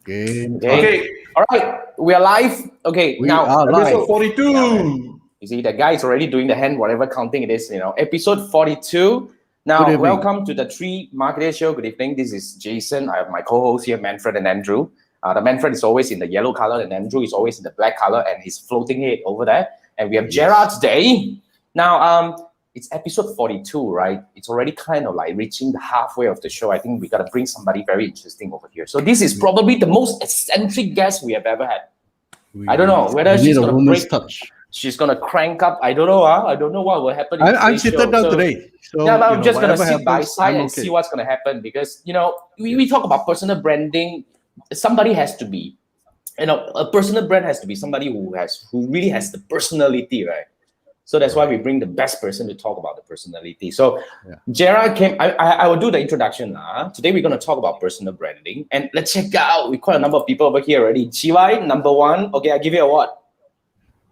Okay. All right. We are live. Okay. We now, are episode live. 42. You see, the guy is already doing the hand, whatever counting it is, episode 42. Now, welcome to the Three Marketeers Show. Good evening. This is Jason. I have my co-hosts here, Manfred and Andrew. The Manfred is always in the yellow color and Andrew is always in the black color and he's floating head over there. And we have Gerra today. Now, it's episode 42, right? It's already kind of like reaching the halfway of the show. I think we got to bring somebody very interesting over here. So this is probably the most eccentric guest we have ever had. I don't know whether she's going to break. Touch. She's going to crank up. I don't know. I don't know what will happen. I'm seated down today. So, yeah, but I'm just going to sit by side and see what's going to happen because, we talk about personal branding. Somebody has to be, a personal brand has to be somebody who really has the personality, right? So that's why we bring the best person to talk about the personality. So Gerra came, I will do the introduction now. Today we're going to talk about personal branding. And let's check out, we quite a number of people over here already. Chiwai, number one. Okay, I give you a award.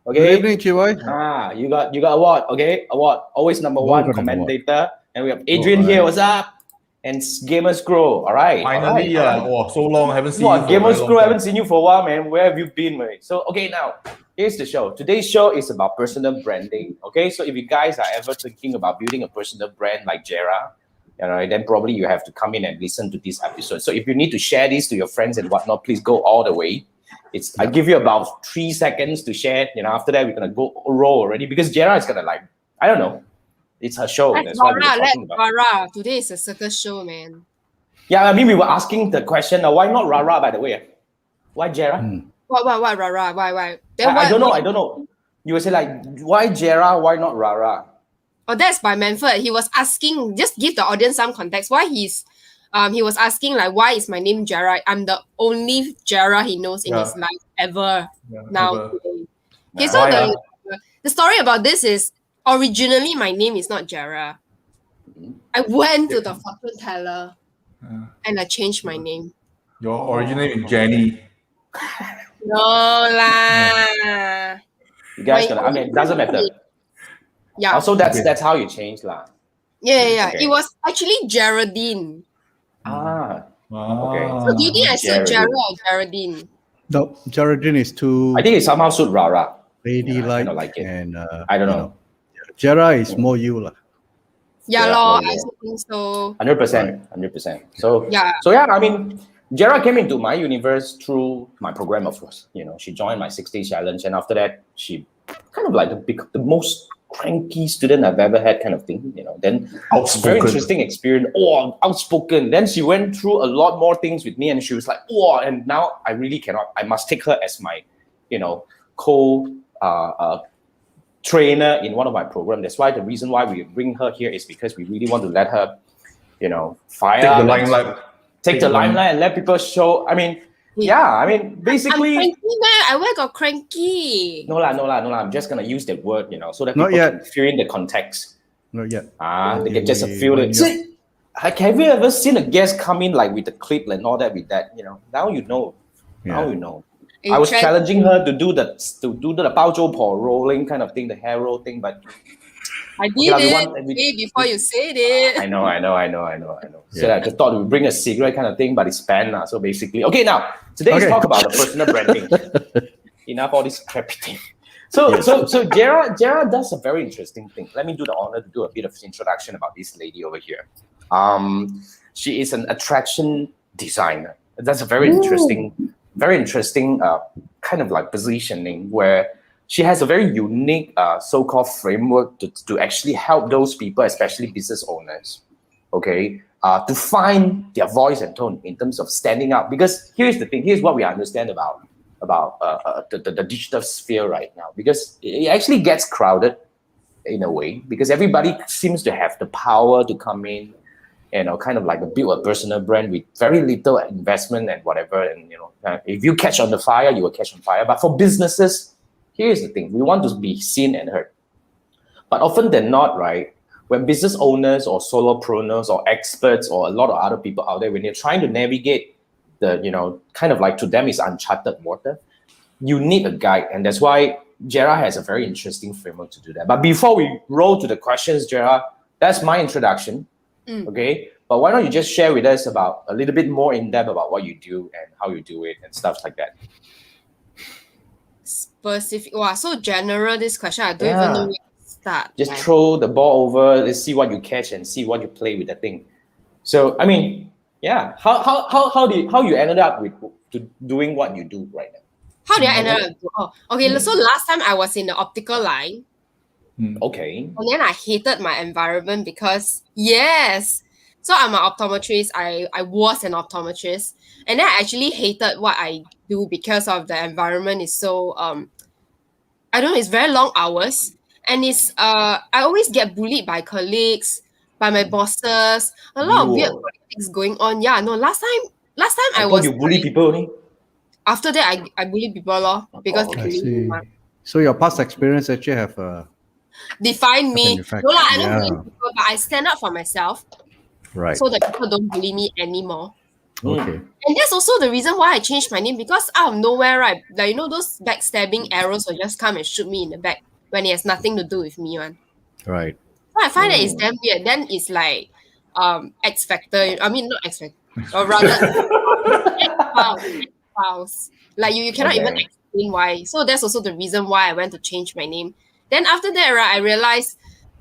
Okay. Good evening, Chiwai. You got award. Okay, award. Always number one commentator. And we have Adrian here. What's up? And Gamers Grow. All right. Finally, so long. I haven't seen you. Gamers Grow, I haven't seen you for a while, man. Where have you been, man? So, okay, now. Here's the show. Today's show is about personal branding. Okay, so if you guys are ever thinking about building a personal brand like Gerra, then probably you have to come in and listen to this episode. So if you need to share this to your friends and whatnot, please go all the way. I give you about 3 seconds to share. After that we're gonna go roll already because Gerra is gonna I don't know. It's her show. That's why we're talking about. Today is a circus show, man. Yeah, I mean we were asking the question. Why not Rara? By the way, why Gerra? Why, Rara? Why? I don't know. You would say why Gerra? Why not Rara? Oh, that's by Manfred. He was asking, just give the audience some context. Why he was asking why is my name Gerra? I'm the only Gerra he knows in his life ever. Okay, so the story about this is originally my name is not Gerra. I went to the fortune teller and I changed my name. Your original name is Jenny. No lah. You guys it doesn't matter. Yeah. Also, that's how you change lah. Yeah. Okay. It was actually Geraldine. Okay. So do you think I said Gerra or Geraldine? No, Geraldine is too. I think it somehow suit Rara. Ladylike. I don't like it. And I don't know. Gerra is more you lah. Yeah, I think so. 100%. So I mean. Gerra came into my universe through my program, of course. She joined my 6-day challenge, and after that, she kind of the most cranky student I've ever had, kind of thing. Then very interesting experience. Outspoken. Then she went through a lot more things with me, and she was like, and now I really cannot. I must take her as my, trainer in one of my programs. That's why the reason why we bring her here is because we really want to let her, fire take the limelight. Take the limelight and let people show. Basically. I'm cranky, man. I where got cranky? No lah. I'm just gonna use that word, so that people can feel in the context. Not yet. They can just feel it. Have you ever seen a guest come in with the clip and all that with that? Now you know. Yeah. Now you know. I was challenging her to do the bao zhou po rolling kind of thing, the hair roll thing, but. I did it before you said it. I know. So I just thought we would bring a cigarette kind of thing, but it's banned now. So basically, okay, now today's talk about the personal branding. Enough all this crappy thing. So Gerra does a very interesting thing. Let me do the honor to do a bit of introduction about this lady over here. She is an attraction designer. That's a very interesting kind of positioning where. She has a very unique so-called framework to actually help those people, especially business owners, to find their voice and tone in terms of standing out. Because here's the thing, here's what we understand about the digital sphere right now. Because it actually gets crowded in a way, because everybody seems to have the power to come in and build a personal brand with very little investment and whatever. And if you catch on the fire, you will catch on fire. But for businesses, here's the thing, we want to be seen and heard. But often than not, right, when business owners or solopreneurs or experts or a lot of other people out there, when they're trying to navigate the, to them is uncharted water, you need a guide. And that's why Gerra has a very interesting framework to do that. But before we roll to the questions, Gerra, that's my introduction. Okay. But why don't you just share with us about a little bit more in depth about what you do and how you do it and stuff like that? Specific. Wow, so general this question. I don't even know where to start. Just throw the ball over. Let's see what you catch and see what you play with the thing. So I mean, yeah. How you ended up with doing what you do right now? How did I end up? Oh, okay. So last time I was in the optical line. Okay. And then I hated my environment because, yes. So I'm an optometrist. I was an optometrist. And then I actually hated what I do because of the environment is so, I don't know, it's very long hours. And it's, I always get bullied by colleagues, by my bosses. A lot of weird politics going on. Yeah, no, last time I was... You bully people only? After that, I bully people because I see. So your past experience actually have define me. No, I don't bully people, but I stand up for myself. Right. So that people don't bully me anymore. Okay. And that's also the reason why I changed my name, because out of nowhere, right? Like, you know, those backstabbing arrows will just come and shoot me in the back when it has nothing to do with me, man. Right. So I find that it's damn weird. Then it's like X Factor. I mean, not X Factor, or rather X Files. Like you cannot even explain why. So that's also the reason why I went to change my name. Then after that, right, I realized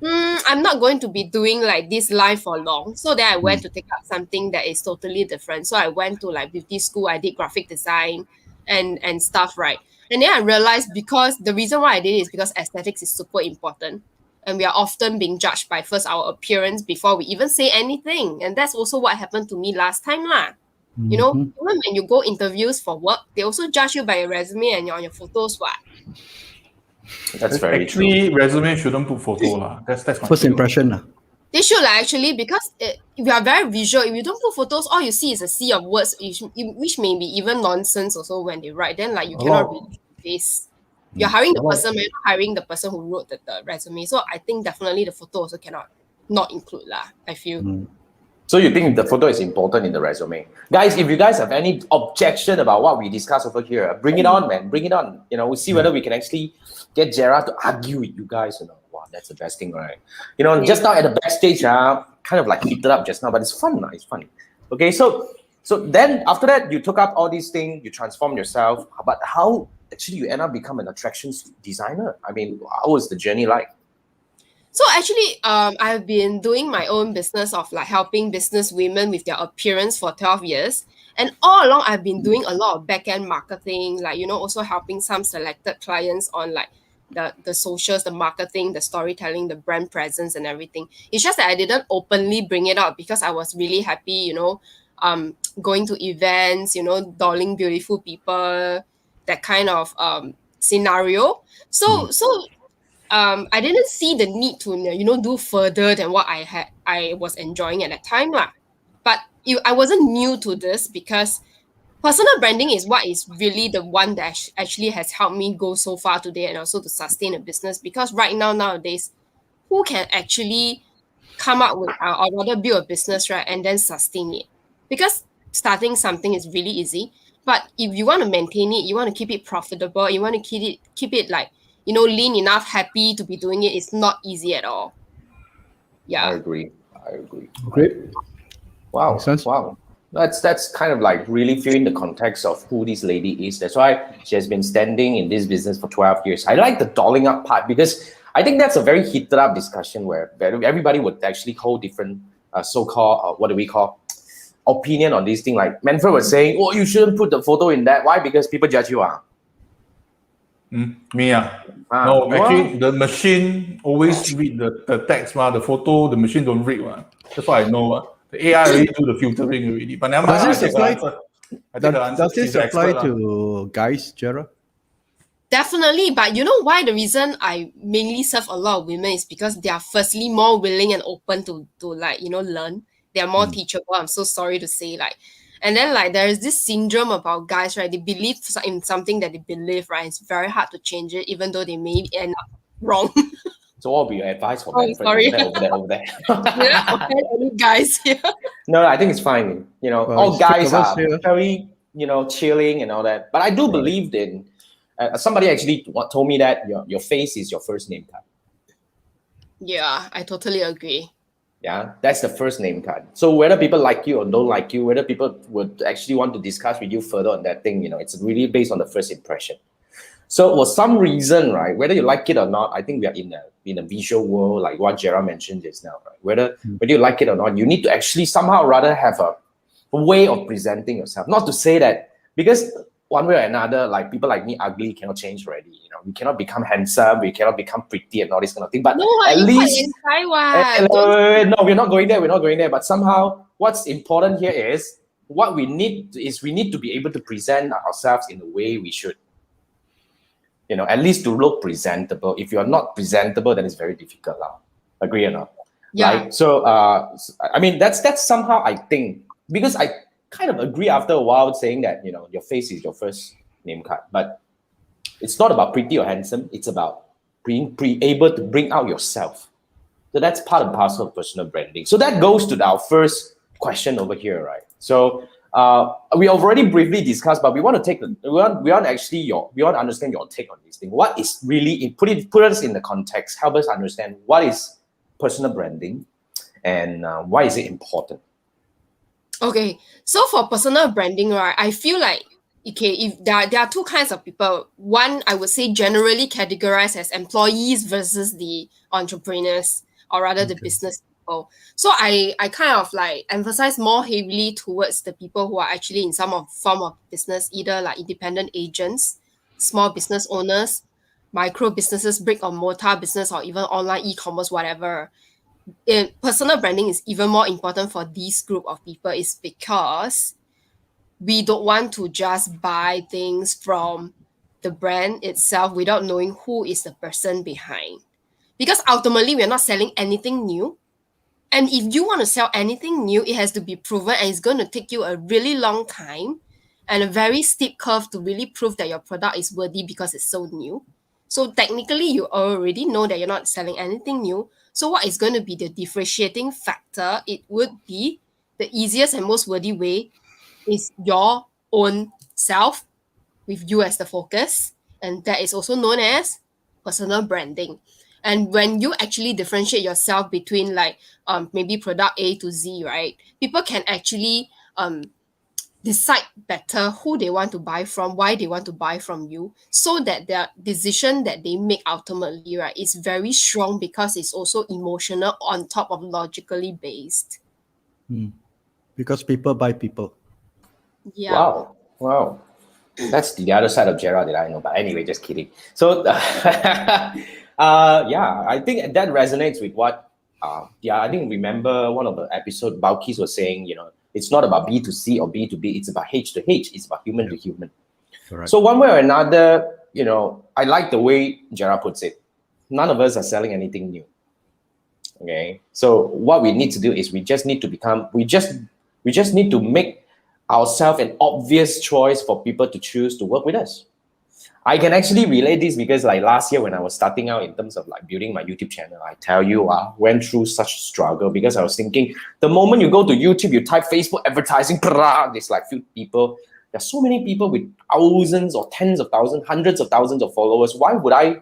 I'm not going to be doing like this life for long. So then I went to take up something that is totally different. So I went to like beauty school. I did graphic design and stuff, right? And then I realized, because the reason why I did it is because aesthetics is super important. And we are often being judged by first our appearance before we even say anything. And that's also what happened to me last time lah. You know, even when you go interviews for work, they also judge you by your resume and on your photos. What? That's very actually true. Resume shouldn't put photo lah. That's my first impression lah. They should actually, because if you are very visual, if you don't put photos, all you see is a sea of words, which may be even nonsense also when they write. Then like you cannot read face. You're hiring the person, but you're not hiring the person who wrote the resume. So I think definitely the photo also cannot not include lah, I feel. So you think the photo is important in the resume? Guys, if you guys have any objection about what we discuss over here, bring it on, man. Bring it on. You know, we'll see whether we can actually get Gerra to argue with you guys. You know, wow, that's the best thing, right? You know, just now at the backstage, kind of like heated up just now, but it's fun. It's fun. Okay, so then after that, you took up all these things, you transformed yourself. But how actually you end up become an attractions designer? I mean, how was the journey like? So actually, I've been doing my own business of like helping business women with their appearance for 12 years. And all along, I've been doing a lot of back-end marketing, like, you know, also helping some selected clients on like the socials, the marketing, the storytelling, the brand presence and everything. It's just that I didn't openly bring it up because I was really happy, you know, going to events, you know, dolling beautiful people, that kind of scenario. So I didn't see the need to, you know, do further than what I was enjoying at that time lah. But I wasn't new to this, because personal branding is what is really the one that actually has helped me go so far today, and also to sustain a business. Because right now, nowadays, who can actually come up with or rather build a business, right, and then sustain it? Because starting something is really easy, but if you want to maintain it, you want to keep it profitable, you want to keep it like, you know, lean enough, happy to be doing it, it's not easy at all. Yeah. I agree. Great. Wow. Wow. That's kind of like really feeling the context of who this lady is. That's why she has been standing in this business for 12 years. I like the dolling up part, because I think that's a very heated up discussion where everybody would actually hold different so-called, what do we call, opinion on this thing. Like Manfred was saying, oh, you shouldn't put the photo in that. Why? Because people judge you. Me no, actually the machine always read the text, the photo, the machine don't read. That's why I know. The AI already do the filtering already. But now does this apply to guys, Gerra? Definitely, but you know why the reason I mainly serve a lot of women is because they are firstly more willing and open to like, you know, learn. They are more teachable. I'm so sorry to say, like. And then like there is this syndrome about guys, right? They believe in something that they believe, right? It's very hard to change it, even though they may end up wrong. So what would be your advice for Manfred? Sorry. Over there. Yeah, okay, any guys here. No, I think it's fine. You know, all guys are very, you know, chilling and all that. But I do believe in, somebody actually told me that your face is your first name tag. Yeah, I totally agree. Yeah, that's the first name card. So whether people like you or don't like you, whether people would actually want to discuss with you further on that thing, it's really based on the first impression. So for some reason, right, whether you like it or not, I think we are in a visual world, like what Gerra mentioned just now, right? Whether you like it or not, you need to actually somehow rather have a way of presenting yourself. Not to say that, because one way or another, like people like me, ugly cannot change already. We cannot become handsome, we cannot become pretty and all this kind of thing. But No, at you quite least anti no, we're not going there. We're not going there. But somehow, what's important here is we need to be able to present ourselves in the way we should. At least to look presentable. If you're not presentable, then it's very difficult. Agree or not? Yeah. Right? So, I mean, that's somehow I think, because I kind of agree after a while saying that, your face is your first name card. But it's not about pretty or handsome. It's about being able to bring out yourself. So that's part and parcel of personal branding. So that goes to our first question over here, right? So we already briefly discussed, but we want to understand your take on this thing. What is really put us in the context, help us understand what is personal branding and why is it important? Okay, so for personal branding, right, I feel like, okay, if there are two kinds of people. One, I would say generally categorized as employees versus the entrepreneurs, or rather the business people. So I kind of like emphasize more heavily towards the people who are actually in some form of business, either like independent agents, small business owners, micro businesses, brick or mortar business, or even online e-commerce, whatever. Personal branding is even more important for this group of people is because we don't want to just buy things from the brand itself without knowing who is the person behind. Because ultimately, we're not selling anything new. And if you want to sell anything new, it has to be proven, and it's going to take you a really long time and a very steep curve to really prove that your product is worthy because it's so new. So technically, you already know that you're not selling anything new. So what is going to be the differentiating factor? It would be the easiest and most worthy way is your own self with you as the focus. And that is also known as personal branding. And when you actually differentiate yourself between like maybe product A to Z, right? People can actually decide better who they want to buy from, why they want to buy from you, so that their decision that they make ultimately, right, is very strong because it's also emotional on top of logically based. Because people buy people. Yeah. Wow. That's the other side of Gerra that I know. But anyway, just kidding. So, yeah, I think that resonates with what, I think remember one of the episodes, Balkis was saying, it's not about B to C or B to B. It's about H to H. It's about human to human. Correct. So one way or another, I like the way Gerra puts it. None of us are selling anything new. Okay. So what we need to do is we just need to make ourselves an obvious choice for people to choose to work with us. I can actually relate this because like last year when I was starting out in terms of like building my YouTube channel, I tell you, I went through such a struggle because I was thinking the moment you go to YouTube, you type Facebook advertising, there's like few people. There's so many people with thousands or tens of thousands, hundreds of thousands of followers. Why would I,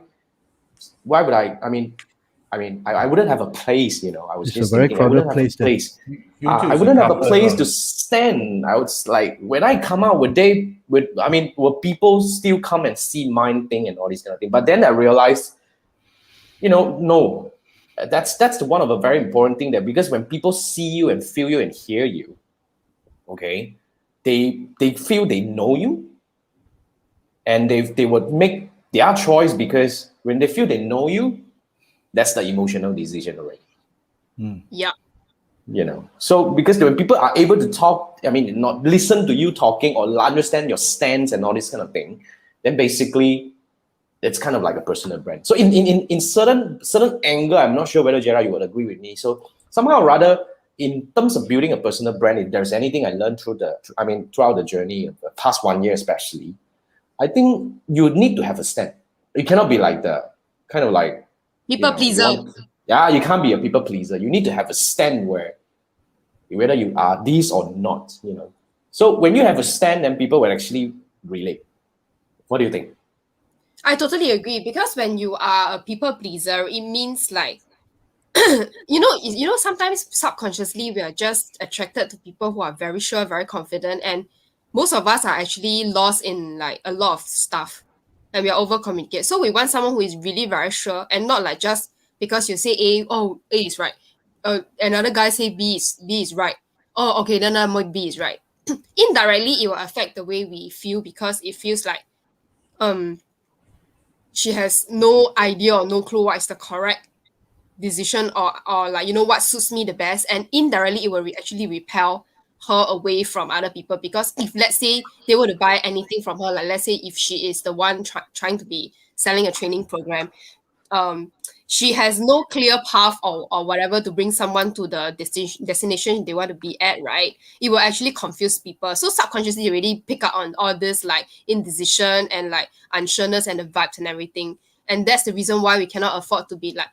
I wouldn't have a place, I was It's just a very thinking, I wouldn't crowded have a place there. place. YouTube I is wouldn't have a tougher, place to stand. I was like, when I come out, will people still come and see mine thing and all these kind of things? But then I realized, no, that's the one of a very important thing that because when people see you and feel you and hear you, okay, they feel they know you, and they would make their choice because when they feel they know you, that's the emotional decision already. Yeah. So because when people are able to talk, not listen to you talking or understand your stance and all this kind of thing, then basically it's kind of like a personal brand. So in certain angle, I'm not sure whether Gerra you would agree with me. So somehow or rather, in terms of building a personal brand, if there's anything I learned throughout the journey of the past 1 year especially, I think you need to have a stand. You cannot be like the kind of like People pleaser. You can't be a people pleaser. You need to have a stand whether you are this or not, So when you have a stand, then people will actually relate. What do you think? I totally agree because when you are a people pleaser, it means like sometimes subconsciously we are just attracted to people who are very sure, very confident, and most of us are actually lost in like a lot of stuff, and we are over communicate. So we want someone who is really very sure, and not like just because you say A, oh, A is right. Another guy say B is right. Oh, okay, then B is right. Indirectly, it will affect the way we feel because it feels like she has no idea or no clue what is the correct decision or like what suits me the best, and indirectly it will actually repel her away from other people. Because if let's say they were to buy anything from her, like let's say if she is the one trying to be selling a training program, she has no clear path or whatever to bring someone to the destination they want to be at, right? It will actually confuse people. So subconsciously, you already pick up on all this like indecision and like unsureness and the vibes and everything. And that's the reason why we cannot afford to be like,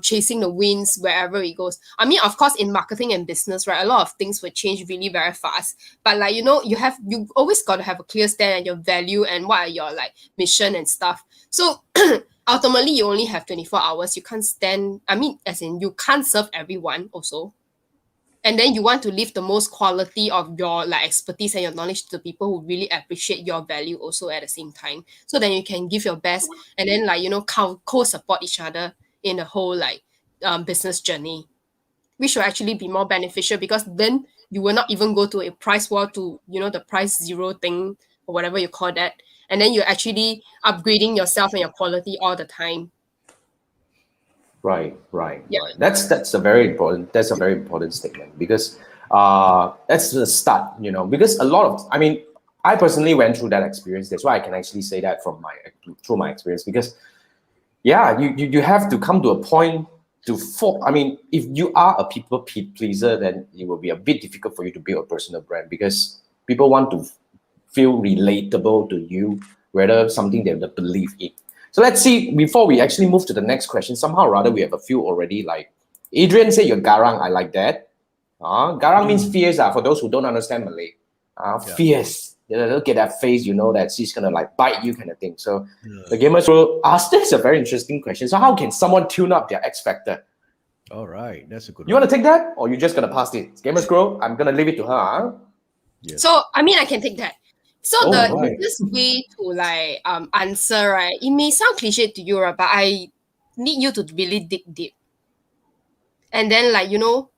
chasing the winds wherever it goes. I mean, of course, in marketing and business, right, a lot of things will change really very fast. But like, you always got to have a clear stand and your value and what are your like mission and stuff. So ultimately, you only have 24 hours. You can't as in you can't serve everyone also. And then you want to leave the most quality of your like expertise and your knowledge to the people who really appreciate your value also at the same time. So then you can give your best and then like, co-support each other in the whole like business journey, which will actually be more beneficial because then you will not even go to a price war to, the price zero thing or whatever you call that. And then you're actually upgrading yourself and your quality all the time. Right. Yeah. That's a very important statement because that's the start, because a lot of, I personally went through that experience. That's why I can actually say that through my experience, because you have to come to a point if you are a people pleaser, then it will be a bit difficult for you to build a personal brand because people want to feel relatable to you, whether something they believe in. So let's see, before we actually move to the next question, somehow or other we have a few already. Like Adrian said, you're garang. I like that. Garang means fierce. For those who don't understand Malay, fierce. Look at that face, that she's gonna like bite you kind of thing. So the gamers will ask this a very interesting question. So how can someone tune up their X factor? All right, that's a good. You want to take that, or you're just gonna pass it? Gamers Grow, I'm gonna leave it to her. Huh? Yes. So I can take that. So this way to like answer, right? It may sound cliche to you, right? But I need you to really dig deep. And then like, go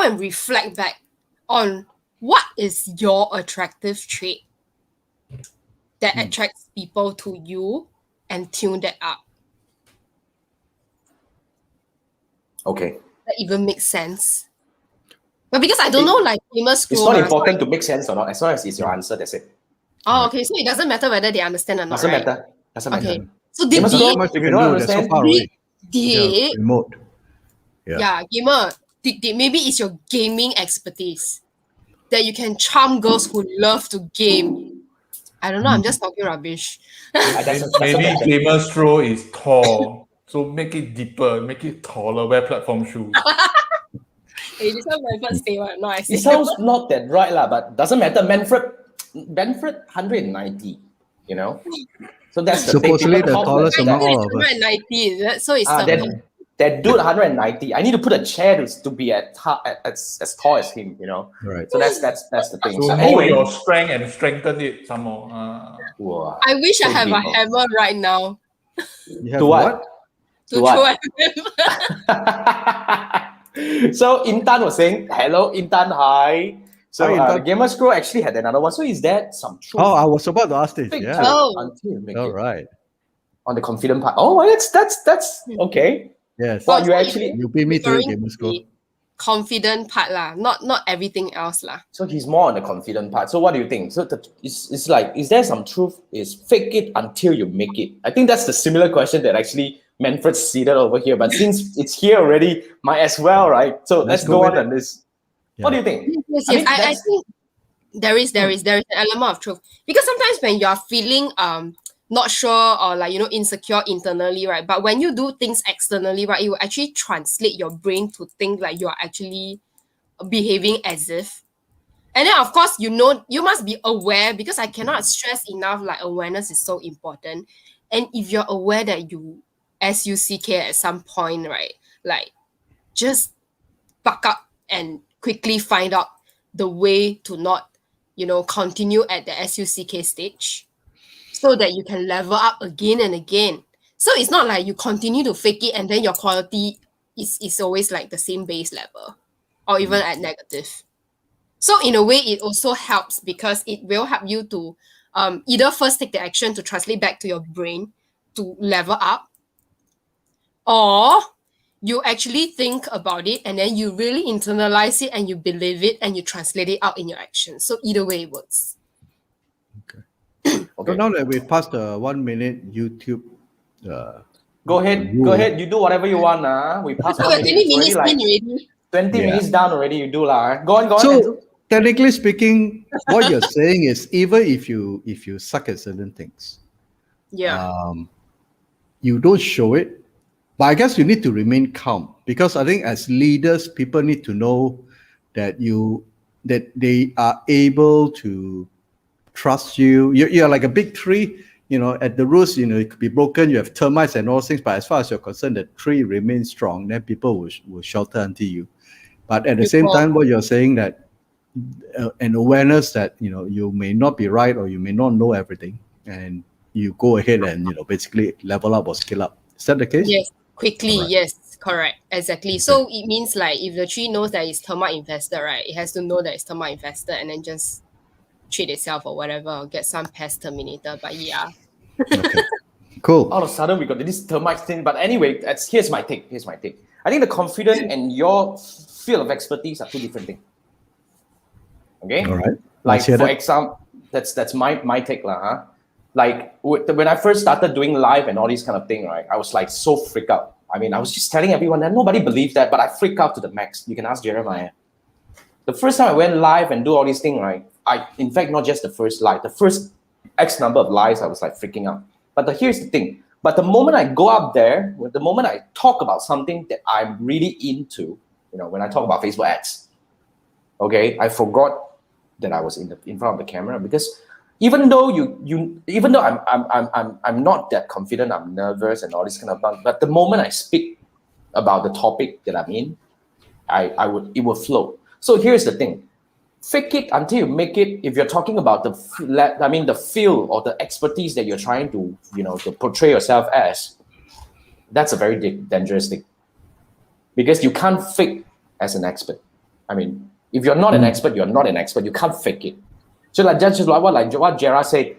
and reflect back on what is your attractive trait that attracts people to you and tune that up. Okay. That even makes sense. But because I don't know, like famous it's not important to make sense or not, as long as it's your answer, that's it. Oh, okay. So it doesn't matter whether they understand or not. Doesn't right? matter. Okay. So did if you don't understand, remote. Gamer. Maybe it's your gaming expertise that you can charm girls who love to game. I don't know. I'm just talking rubbish. Maybe Gamer's throw is tall, so make it deeper, make it taller. Wear platform shoes. Hey, this one my first day one. No, I say. It sounds not that right, but doesn't matter. Manfred 190. So that's the supposedly the tallest among all of us. 190, is it? So it's that dude 190. I need to put a chair to be as tall as him. Right. So that's the thing. So anyway, your strength and strengthen it some more. Wow, I wish I have a hammer right now. You have to what? To throw at him. So Intan was saying, hello Intan, hi. So Hi, Gamer Scroll actually had another one. So is that some truth? Oh, I was about to ask this. Yeah. All right. On the confident part. Oh, that's okay. Yes. Well, you beat me to it, Gamer Scroll. Confident part lah, not everything else lah. So he's more on the confident part. So what do you think? So it's like, is there some truth? Is fake it until you make it? I think that's the similar question that actually Manfred seeded over here. But since it's here already, might as well, right? So let's go on this. Yeah. What do you think? Yes. I think there is an element of truth, because sometimes when you are feeling not sure or like insecure internally, right? But when you do things externally, right, it will actually translate your brain to think like you are actually behaving as if. And then of course you must be aware, because I cannot stress enough like awareness is so important. And if you're aware that you SUCK at some point, right? Like, just buck up and quickly find out the way to not, continue at the SUCK stage so that you can level up again and again. So it's not like you continue to fake it and then your quality is always like the same base level or even at negative. So in a way, it also helps because it will help you to either first take the action to translate back to your brain to level up, or you actually think about it and then you really internalize it and you believe it and you translate it out in your actions. So either way it works. So now that we've passed the 1 minute YouTube, Go ahead. You do whatever you want. We passed 1 minute. 20 minutes Already in like already. 20 minutes down already. You do lah. Go on. so Andrew. technically speaking, what you're saying is even if you suck at certain things, Yeah. you don't show it, but I guess you need to remain calm, because I think as leaders, people need to know that they are able to trust you. You're like a big tree, at the roots, it could be broken, you have termites and all things, but as far as you're concerned, the tree remains strong, then people will shelter unto you. But at the same time, what you're saying, that an awareness that you may not be right or you may not know everything, and you go ahead and basically level up or skill up. Is that the case? Yes, quickly. Alright. Yes, correct, exactly. So it means like if the tree knows that it's termite infested, right, it has to know that it's termite infested and then just treat itself or whatever, or get some pest terminator. But yeah. Okay. Cool. All of a sudden, we got this termite thing. But anyway, here's my take. I think the confidence and your field of expertise are two different things. Okay. All right. Like Let's hear for that. example, that's my take lah. Huh? Like when I first started doing live and all these kind of thing, right? I was like so freaked out. I mean, I was just telling everyone that nobody believed that, but I freaked out to the max. You can ask Jeremiah. The first time I went live and do all these things, right? In fact, not just the first live, the first X number of lives, I was like freaking out. But here's the thing. But the moment I go up there, the moment I talk about something that I'm really into, when I talk about Facebook ads, okay, I forgot that I was in front of the camera, because even though even though I'm not that confident, I'm nervous and all this kind of stuff, but the moment I speak about the topic that I'm in, it will flow. So here's the thing. Fake it until you make it. If you're talking about the field or the expertise that you're trying to, to portray yourself as, that's a very dangerous thing, because you can't fake as an expert. I mean, if you're not an expert, you're not an expert. You can't fake it. So like just like what Gerra said,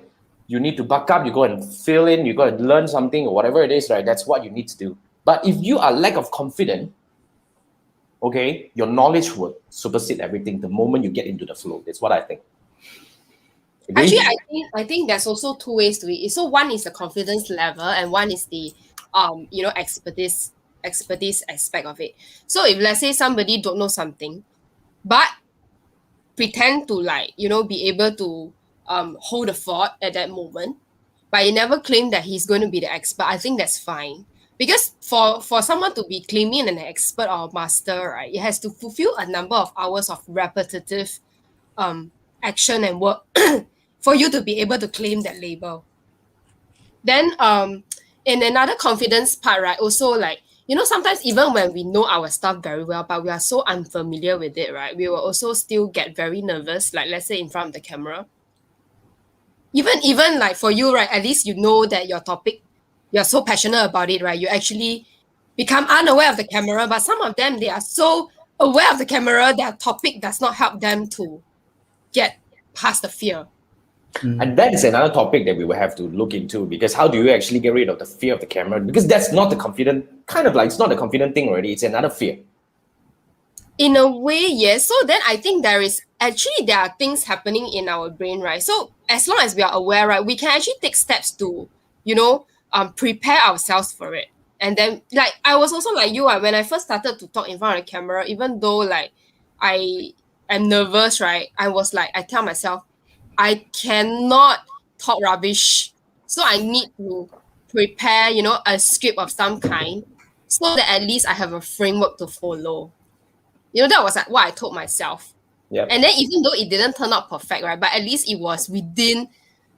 you need to buck up. You go and fill in. You go and learn something or whatever it is, right? That's what you need to do. But if you are lack of confidence, okay, your knowledge will supersede everything the moment you get into the flow. That's what I think. Agree? Actually, I think there's also two ways to it. So one is the confidence level, and one is the expertise aspect of it. So if let's say somebody don't know something, but pretend to be able to hold the fort at that moment, but he never claim that he's going to be the expert, I think that's fine. Because for someone to be claiming an expert or master, right, it has to fulfill a number of hours of repetitive action and work for you to be able to claim that label. Then in another confidence part, right, also like, sometimes even when we know our stuff very well, but we are so unfamiliar with it, right, we will also still get very nervous, like let's say in front of the camera. Even like for you, right, at least you know that your topic, you're so passionate about it, right? You actually become unaware of the camera, but some of them, they are so aware of the camera, their topic does not help them to get past the fear. And that is another topic that we will have to look into, because how do you actually get rid of the fear of the camera? Because that's not the confident, it's not the confident thing already, it's another fear. In a way, yes. So then I think there are things happening in our brain, right? So as long as we are aware, right, we can actually take steps to, prepare ourselves for it. And then, like, I was also like you, when I first started to talk in front of the camera, even though, like, I am nervous, right, I was like, I tell myself, I cannot talk rubbish. So I need to prepare, a script of some kind, so that at least I have a framework to follow. That was like what I told myself. Yep. And then even though it didn't turn out perfect, right, but at least it was within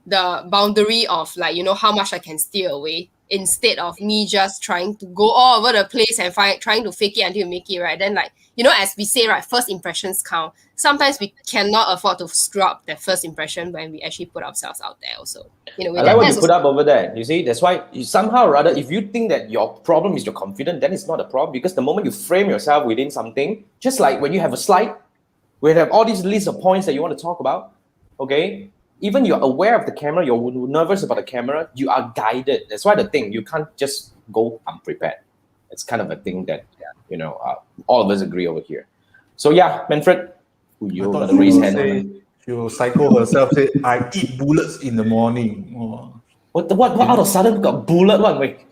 the boundary of, like, how much I can steer away. instead of me just trying to go all over the place and trying to fake it until you make it, right? Then like, you know, as we say, right, first impressions count. Sometimes we cannot afford to screw up that first impression when we actually put ourselves out there also. You know, I like what you put up over there. You see, that's why you somehow or other, if you think that your problem is your confidence, then it's not a problem, because the moment you frame yourself within something, just like when you have a slide, where you have all these lists of points that you want to talk about, okay? Even you're aware of the camera, you're nervous about the camera, you are guided. That's why the thing, you can't just go unprepared. It's kind of a thing that, you know, all of us agree over here. So yeah, Manfred, you got to raise hand. She will psycho herself, say, I eat bullets in the morning. Oh. What out of sudden got bullet one way?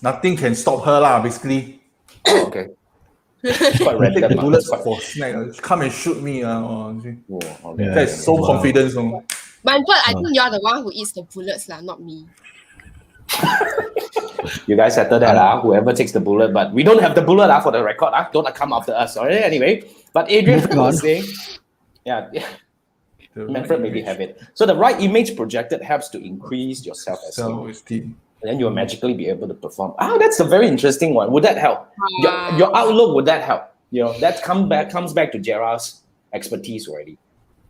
Nothing can stop her lah, basically. Oh, okay. Quite random. Take bullets for snack. Come and shoot me. Okay. That's so confident. Manfred, I think you're the one who eats the bullets, not me. You guys settle that, whoever takes the bullet, but we don't have the bullet for the record. Don't come after us. All right, anyway. But Adrian was saying, yeah. Manfred maybe have it. So the right image projected helps to increase your self-esteem. And then you'll magically be able to perform. That's a very interesting one. Would that help? Your outlook, would that help? You know, that comes back to Gerra's expertise already.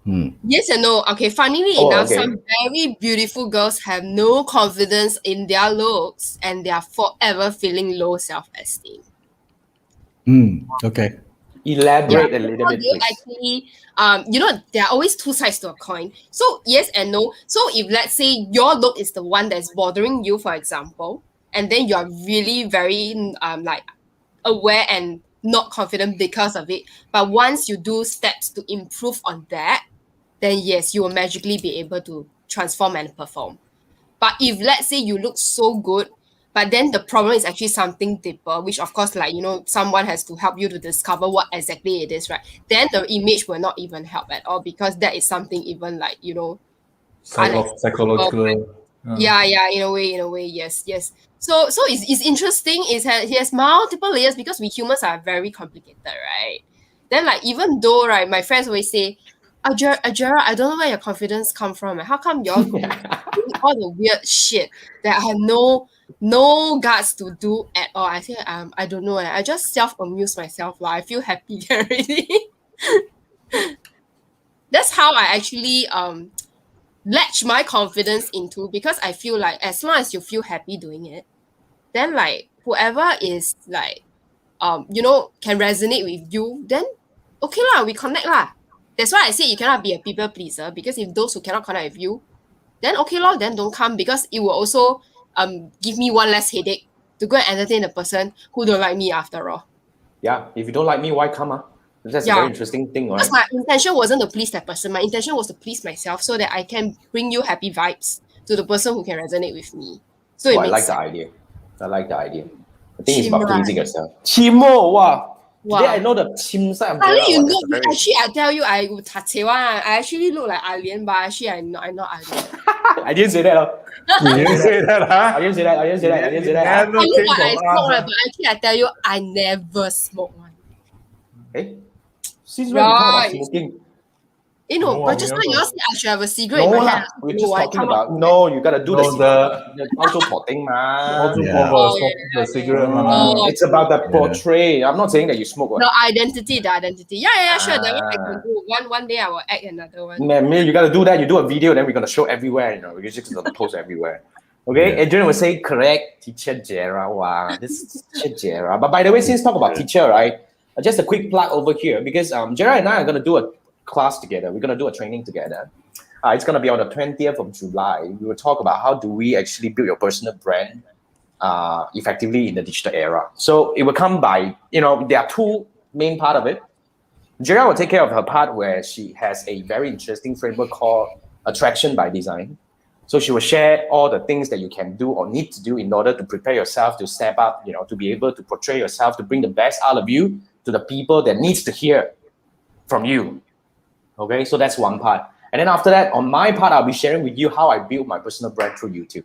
Yes and no. Okay, funnily enough, some very beautiful girls have no confidence in their looks and they are forever feeling low self-esteem. Okay. Elaborate a little bit, please. Actually, you know, there are always two sides to a coin. So yes and no. So if let's say your look is the one that's bothering you, for example, and then you are really very like aware and not confident because of it, but once you do steps to improve on that, then yes, you will magically be able to transform and perform. But if let's say you look so good, but then the problem is actually something deeper, which of course, like, you know, someone has to help you to discover what exactly it is, right? Then the image will not even help at all, because that is something even like, you know, psychological. Yeah, in a way, yes. So it's interesting. He has multiple layers because we humans are very complicated, right? Then like, even though, right, my friends always say, Gerra, I don't know where your confidence come from. How come you're doing all the weird shit that I have no guts to do at all? I say, I don't know. I just self-amuse myself. I feel happy already. That's how I actually latch my confidence into, because I feel like as long as you feel happy doing it, then like whoever is like you know, can resonate with you, then okay lah, we connect lah. That's why I say you cannot be a people pleaser, because if those who cannot connect with you, then okay lor, then don't come, because it will also give me one less headache to go and entertain the person who don't like me after all. Yeah, if you don't like me, why come? That's a very interesting thing, right? Because my intention wasn't to please that person. My intention was to please myself so that I can bring you happy vibes to the person who can resonate with me. So I like the idea. I like the idea. I think it's about pleasing yourself. Chimo, wow. Today I know the chim side of Gerra. You know, actually, I tell you, I would I actually look like alien, but actually, I'm not alien. I didn't say that. You didn't say that, huh? I didn't say that. I look like I smoke, but actually, I tell you, I never smoke one. Hey, since when we talk about smoking? You know, but just now you asked me I should have a cigarette in my hand. We're just talking about, you gotta do the auto potting, man. The cigarette, it's about the portray. I'm not saying that you smoke. The identity. Yeah, sure. That one I can do. One day I will act another one. Man, you gotta do that. You do a video, then we're gonna show everywhere. You know, we're just gonna post everywhere. Okay, Adrian will say, correct, teacher Gerra. Wow, this is teacher Gerra. But by the way, since talk about teacher, right? Just a quick plug over here, because Gerra and I are gonna do a class together. We're going to do a training together. It's going to be on the 20th of July. We will talk about how do we actually build your personal brand effectively in the digital era. So it will come by, there are two main part of it. Gerra will take care of her part where she has a very interesting framework called attraction by design. So she will share all the things that you can do or need to do in order to prepare yourself to step up, to be able to portray yourself, to bring the best out of you to the people that needs to hear from you. Okay, so that's one part. And then after that, on my part, I'll be sharing with you how I build my personal brand through YouTube.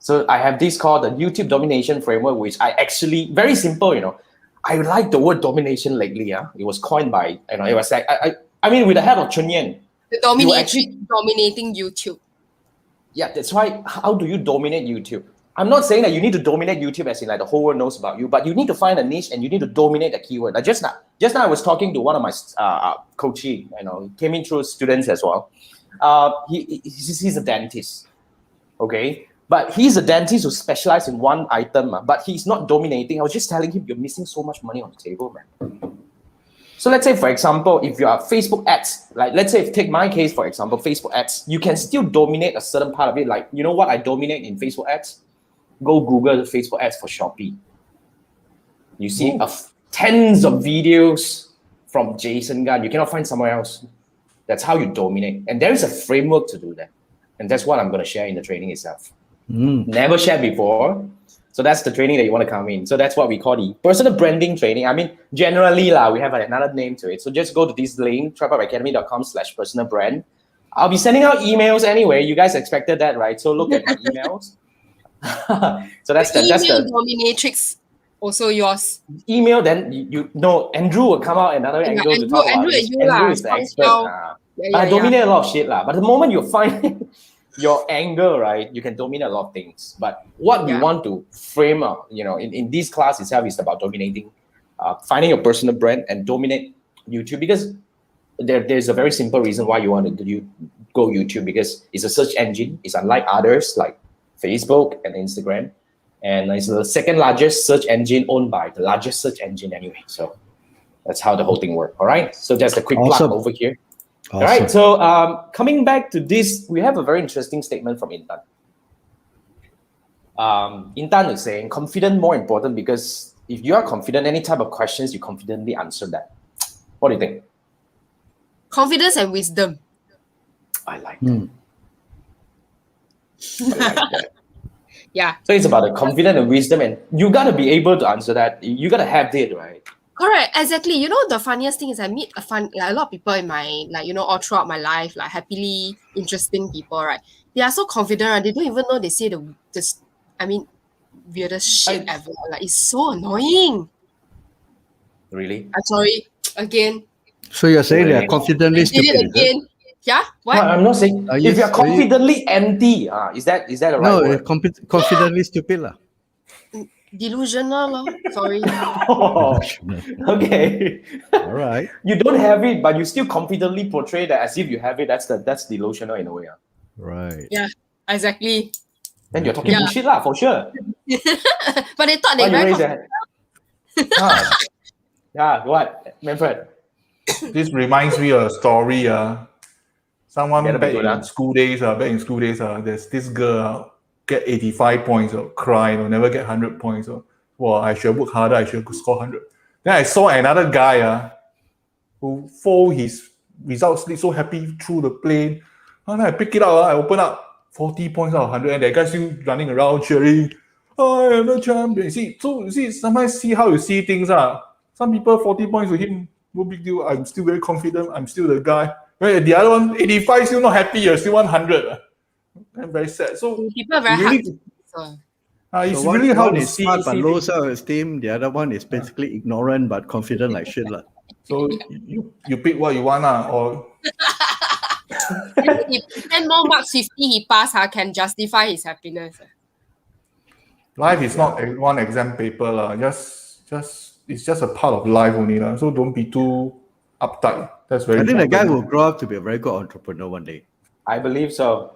So I have this called the YouTube Domination Framework, which I actually, very simple, I like the word domination lately. It was coined by, it was like, I mean, with the help of Chun Yen. Dominating YouTube. Yeah, that's why, how do you dominate YouTube? I'm not saying that you need to dominate YouTube as in like the whole world knows about you, but you need to find a niche and you need to dominate the keyword. Like just now I was talking to one of my coachee, he came in through students as well. He's a dentist, okay? But he's a dentist who specializes in one item, but he's not dominating. I was just telling him, you're missing so much money on the table, man. So let's say, for example, if you are Facebook ads, like let's say, take my case, for example, Facebook ads, you can still dominate a certain part of it. Like, you know what I dominate in Facebook ads? Go Google the Facebook ads for Shopee. You see tens of videos from Jason Gunn. You cannot find somewhere else. That's how you dominate. And there is a framework to do that. And that's what I'm going to share in the training itself. Never shared before. So that's the training that you want to come in. So that's what we call the personal branding training. I mean, generally, we have another name to it. So just go to this link, tripupacademy.com/personalbrand. I'll be sending out emails anyway. You guys expected that, right? So look at my emails. So that's the dominatrix. Also yours. Email, then you know Andrew will come out another angle to talk about this. Andrew is the expert. I dominate a lot of shit. But the moment you find your angle, right, you can dominate a lot of things. But what we want to frame up, in this class itself is about dominating, finding your personal brand and dominate YouTube, because there's a very simple reason why you want to go YouTube, because it's a search engine. It's unlike others like Facebook and Instagram. And it's the second largest search engine owned by the largest search engine anyway. So that's how the whole thing works. All right. So just a quick plug over here. Awesome. All right. So coming back to this, we have a very interesting statement from Intan. Intan is saying confident more important, because if you are confident, any type of questions, you confidently answer that. What do you think? Confidence and wisdom. I like that. I like that. Yeah. So it's about the confidence and wisdom, and you gotta be able to answer that. You gotta have it, right? Correct, exactly. The funniest thing is I meet a lot of people in my all throughout my life, like happily interesting people, right? They are so confident, right? They don't even know they say weirdest shit ever. Like, it's so annoying. Really? I'm sorry. Again. So you're saying they're confidently stupid? Again. Yeah? What? No, I'm not saying. If you're confidently empty, is that a right word? Confidently stupid. Delusional. Sorry. Okay. All right. You don't have it, but you still confidently portray that as if you have it. That's delusional in a way. Right. Yeah, exactly. Then you're talking bullshit for sure. But they thought they very confident. Yeah, what? Manfred? This reminds me of a story. Someone back in school days, there's this girl get 85 points, cry, never get 100 points. Well, I should work harder, I should score 100. Then I saw another guy who fold his results so happy through the plane. And I pick it up, I open up 40 points out of 100, and that guy's still running around cheering, I am the champion. Sometimes see how you see things. Some people 40 points with him, no big deal. I'm still very confident, I'm still the guy. Right, the other one, 85, still not happy, you're still 100. I'm very sad. So people are very hard. It's really how to see. Smart but low self-esteem. The other one is basically ignorant but confident like shit. So you pick what you want, or if 10 more marks 50 he pass, can justify his happiness. Life is not one exam paper. It's just a part of life only. So don't be too uptight. That's very important. I think the guy will grow up to be a very good entrepreneur one day. I believe so.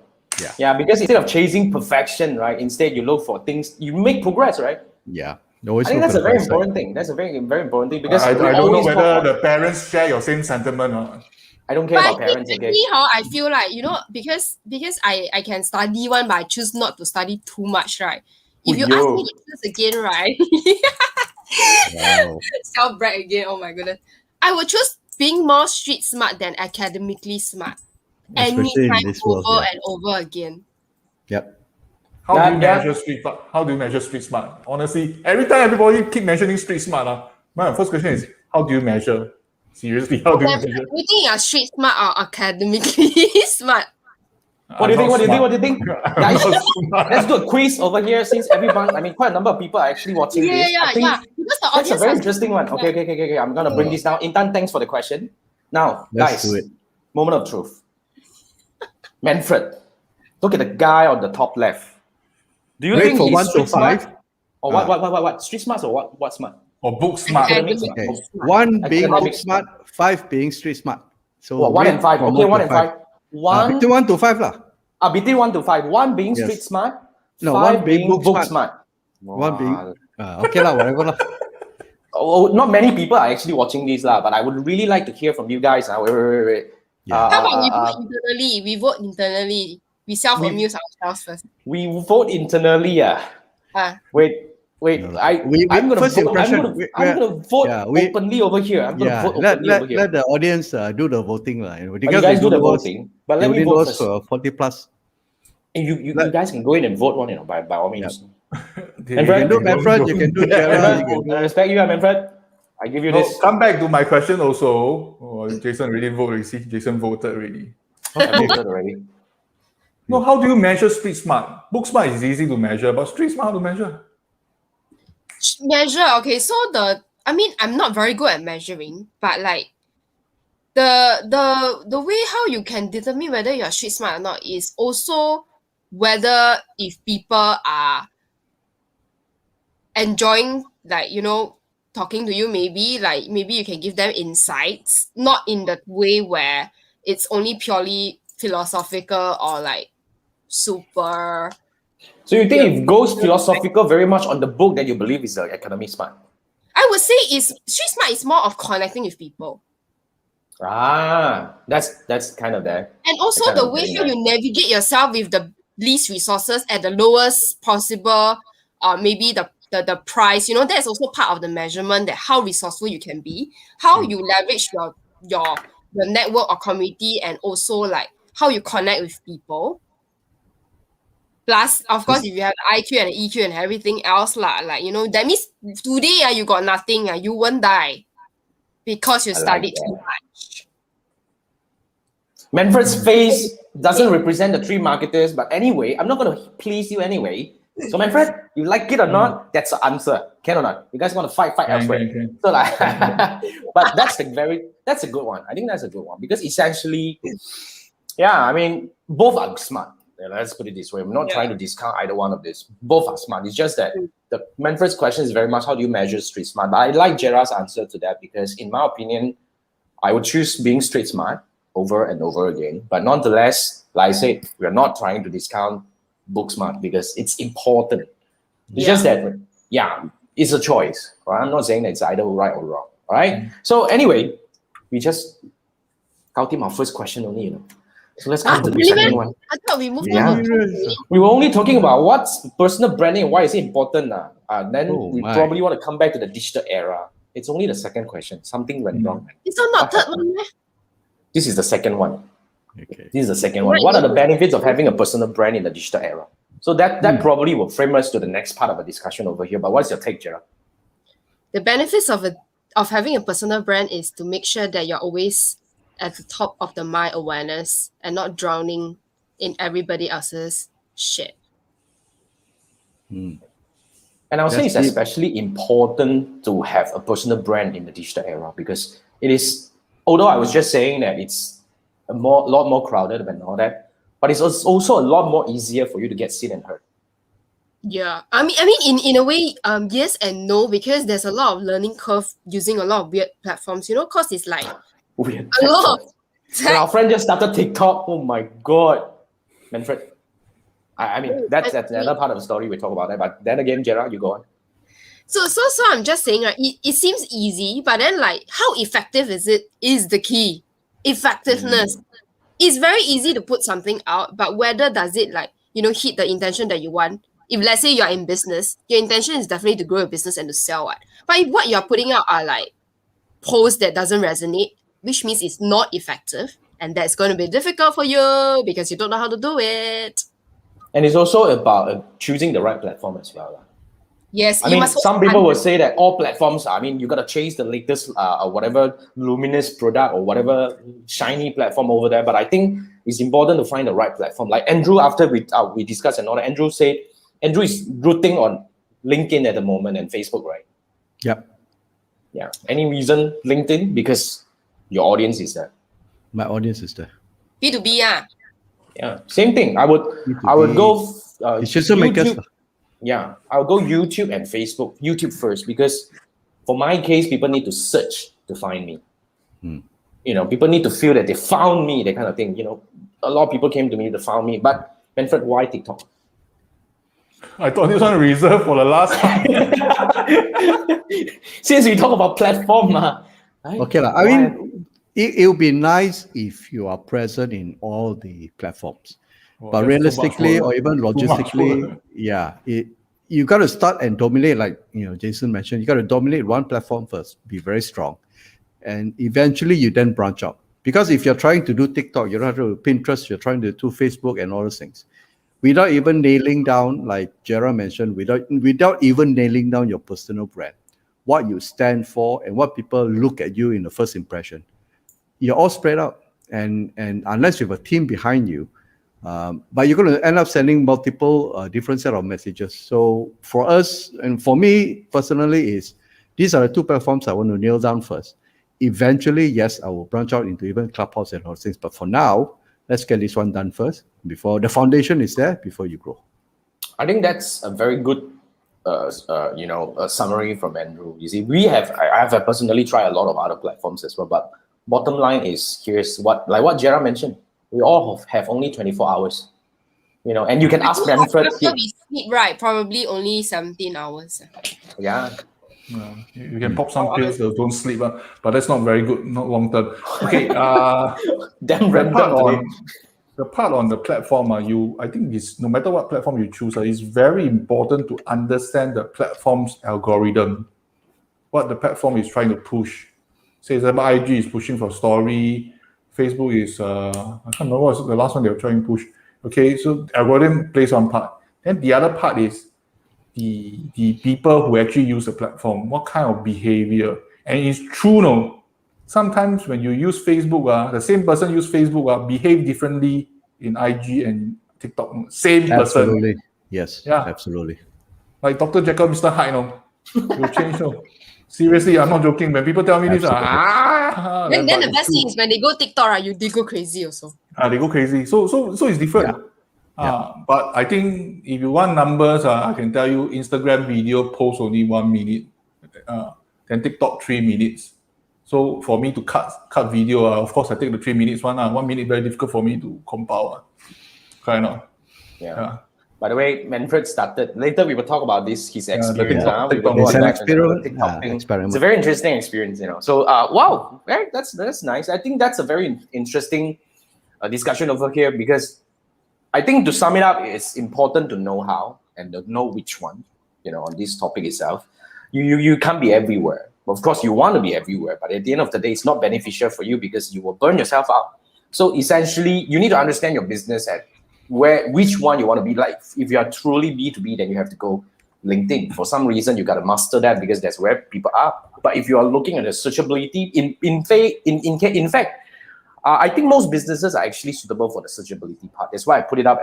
Yeah, because instead of chasing perfection, right, instead you look for things, you make progress, right? Yeah. I think that's a very important thing. That's a very, very important thing, because I don't know whether the parents share your same sentiment. I don't care about parents. Okay. How I feel like, because I can study one, but I choose not to study too much, right? If you ask me to choose again, right? Wow. Self-brag again. Oh my goodness. I would choose being more street smart than academically smart. Anytime over and over again. Yep. How do you measure street smart? How do you measure street smart? Honestly, every time everybody keep mentioning street smart, my first question is, how do you measure? Seriously, how do you measure? Do you think you're street smart or academically smart? What do you think? Guys, let's do a quiz over here, since everyone, quite a number of people are actually watching this. Yeah. That's a very interesting one. Okay. I'm going to bring this down. Intan, thanks for the question. Now, guys, moment of truth. Manfred, look at the guy on the top left. Do you Rate think for he's 1 to street smart? 5. Or what? Street smart or what smart? Or book smart. Academic smart. Okay. Book smart. 1 being Academic book smart, 5 being street smart. So Well, 1 rate and 5. from Okay, 1 to and 5. Between 1 to 5 lah. Between 1 to 5. 1 being Yes. street smart, No, 5 1 being book smart. smart. 1 being Wow. okay lah, whatever lah. Oh, not many people are actually watching this lah, but I would really like to hear from you guys. Wait. Yeah. How about we vote internally? We vote internally. We self-amuse ourselves first. We vote internally. Wait. I'm gonna first vote. impression, I'm gonna vote openly over here. I'm gonna vote openly over here. let the audience do the voting lah. You guys do the voting, but let me vote first. For 40 plus. And you guys can go in and vote one, by all means. You can do Manfred, you can do Gerra. I respect you, Manfred. I give you this. Come back to my question also. Oh, Jason really voted. You see, Jason voted already. I voted already. No, how do you measure street smart? Book smart is easy to measure, but street smart, how to measure? Okay, so I'm not very good at measuring, but like the way how you can determine whether you're street smart or not is also whether if people are enjoying, like, talking to you. Maybe you can give them insights, not in the way where it's only purely philosophical or like super. So you think it goes philosophical very much on the book that you believe is the academic smart? I would say street smart is more of connecting with people. That's kind of there. And also the way how you navigate yourself with the least resources at the lowest possible, maybe the price, that's also part of the measurement, that how resourceful you can be, how you leverage your network or community, and also like how you connect with people. Plus, of course, if you have IQ and EQ and everything else, that means today you got nothing, you won't die because you studied too much. Manfred's face doesn't represent the 3 marketers, but anyway, I'm not going to please you anyway. So Manfred, you like it or not? That's the answer. Can or not? You guys want to fight elsewhere. So but that's a good one. I think that's a good one because essentially, both are smart. Let's put it this way. I'm not trying to discount either one of this. Both are smart. It's just that the Manfred's question is very much how do you measure street smart. But I like Gerra's answer to that because in my opinion, I would choose being street smart over and over again. But nonetheless, like I said, we're not trying to discount book smart because it's important. It's just that, it's a choice. Right? I'm not saying that it's either right or wrong. All right. So anyway, we just got him our first question only, So let's come to the second one. I thought we moved on. We were only talking about what's personal branding and why is it important. Then we probably want to come back to the digital era. It's only the second question. Something went wrong. It's not third one. This is the second one. Okay. This is the second one. What are the benefits of having a personal brand in the digital era? So that probably will frame us to the next part of the discussion over here. But what's your take, Gerra? The benefits of having a personal brand is to make sure that you're always at the top of the mind awareness and not drowning in everybody else's shit. And I would say it's especially important to have a personal brand in the digital era because it is, although I was just saying that it's a lot more crowded and all that, but it's also a lot more easier for you to get seen and heard. Yeah, I mean, in a way, yes and no, because there's a lot of learning curve using a lot of weird platforms. Because it's like weird. A lot. When our friend just started TikTok, oh my god, Manfred. I mean, that's another part of the story we talk about that. But then again, Gerra, you go on. So I'm just saying, right? It seems easy, but then like, how effective is it? Is the key. Effectiveness. It's very easy to put something out, but whether does it hit the intention that you want? If let's say you're in business, your intention is definitely to grow a business and to sell it. But if what you're putting out are like posts that doesn't resonate, which means it's not effective, and that's going to be difficult for you because you don't know how to do it. And it's also about choosing the right platform as well. Yes, some people will say that all platforms, you got to chase the latest whatever luminous product or whatever shiny platform over there. But I think it's important to find the right platform. Like Andrew, after we discussed and all that, Andrew said, Andrew is rooting on LinkedIn at the moment and Facebook, right? Yep. Yeah. Any reason LinkedIn? Because your audience is there. My audience is there. B2B, Yeah. Same thing. I would go. Decision makers. Yeah, I'll go YouTube and Facebook. YouTube first, because for my case, people need to search to find me. People need to feel that they found me, that kind of thing. A lot of people came to me to find me. But Manfred, why TikTok? I thought this one reserved for the last time. Since we talk about platform, right? Okay, I mean, it would be nice if you are present in all the platforms. But realistically, or even logistically, you got to start and dominate, like Jason mentioned. You got to dominate one platform first, be very strong, and eventually you then branch out. Because if you're trying to do TikTok, you're trying to do Pinterest, you're trying to do Facebook and all those things, without even nailing down, like Gerra mentioned, without even nailing down your personal brand, what you stand for, and what people look at you in the first impression, you're all spread out, and unless you have a team behind you. But you're going to end up sending multiple different set of messages. So for us, and for me personally, these are the two platforms I want to nail down first. Eventually, yes, I will branch out into even Clubhouse and all things. But for now, let's get this one done first, before the foundation is there, before you grow. I think that's a very good, a summary from Andrew. You see, I have personally tried a lot of other platforms as well. But bottom line is, here's what Gerra mentioned. We all have only 24 hours, and you can ask Manfred. After we sleep, right? Probably only 17 hours. Yeah. You can pop some pills that don't sleep, but that's not very good, not long term. Okay. The part on the platform, I think it's, no matter what platform you choose, it's very important to understand the platform's algorithm, what the platform is trying to push. Say, example, IG is pushing for story. Facebook is, I can't remember what's the last one they were trying to push. Okay, so algorithm plays one part. Then the other part is the people who actually use the platform, what kind of behavior. And it's true, no, sometimes when you use Facebook, the same person use Facebook, behave differently in IG and TikTok. Same person. Absolutely. Yes, absolutely. Like Dr. Jekyll, Mr. Hyde, you change, Seriously, I'm not joking. When people tell me this, then the best thing is when they go TikTok, right, they go crazy also. They go crazy. So it's different. But I think if you want numbers, I can tell you Instagram video post only 1 minute, then TikTok 3 minutes. So for me to cut video, of course I take the 3 minutes one. 1 minute very difficult for me to compile. Kind of. Yeah. By the way, Manfred started. Later we will talk about his experience. It's a very interesting experience, So wow, right? That's nice. I think that's a very interesting discussion over here, because I think to sum it up, it's important to know how and to know which one, on this topic itself. You can't be everywhere. Of course, you want to be everywhere, but at the end of the day, it's not beneficial for you, because you will burn yourself out. So essentially, you need to understand your business at which one you want to be. Like, if you are truly B2B, then you have to go LinkedIn. For some reason, you got to master that, because that's where people are. But if you are looking at the searchability, in fact, I think most businesses are actually suitable for the searchability part. That's why I put it up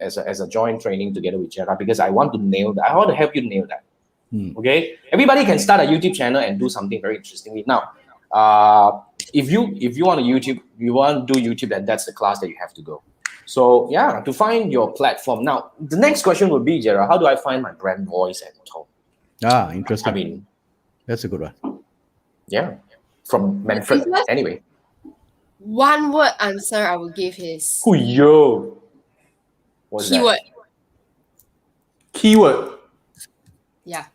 as a joint training together with Gerra, because I want to nail that. I want to help you nail that. Okay, everybody can start a YouTube channel and do something very interesting. Now, if you want to do YouTube, then that's the class that you have to go. So yeah, to find your platform. Now, the next question would be, Gerra, how do I find my brand voice and tone? Interesting. I mean, that's a good one. Yeah, from Manfred. Anyway, one word answer I will give is keyword. Keyword. Yeah.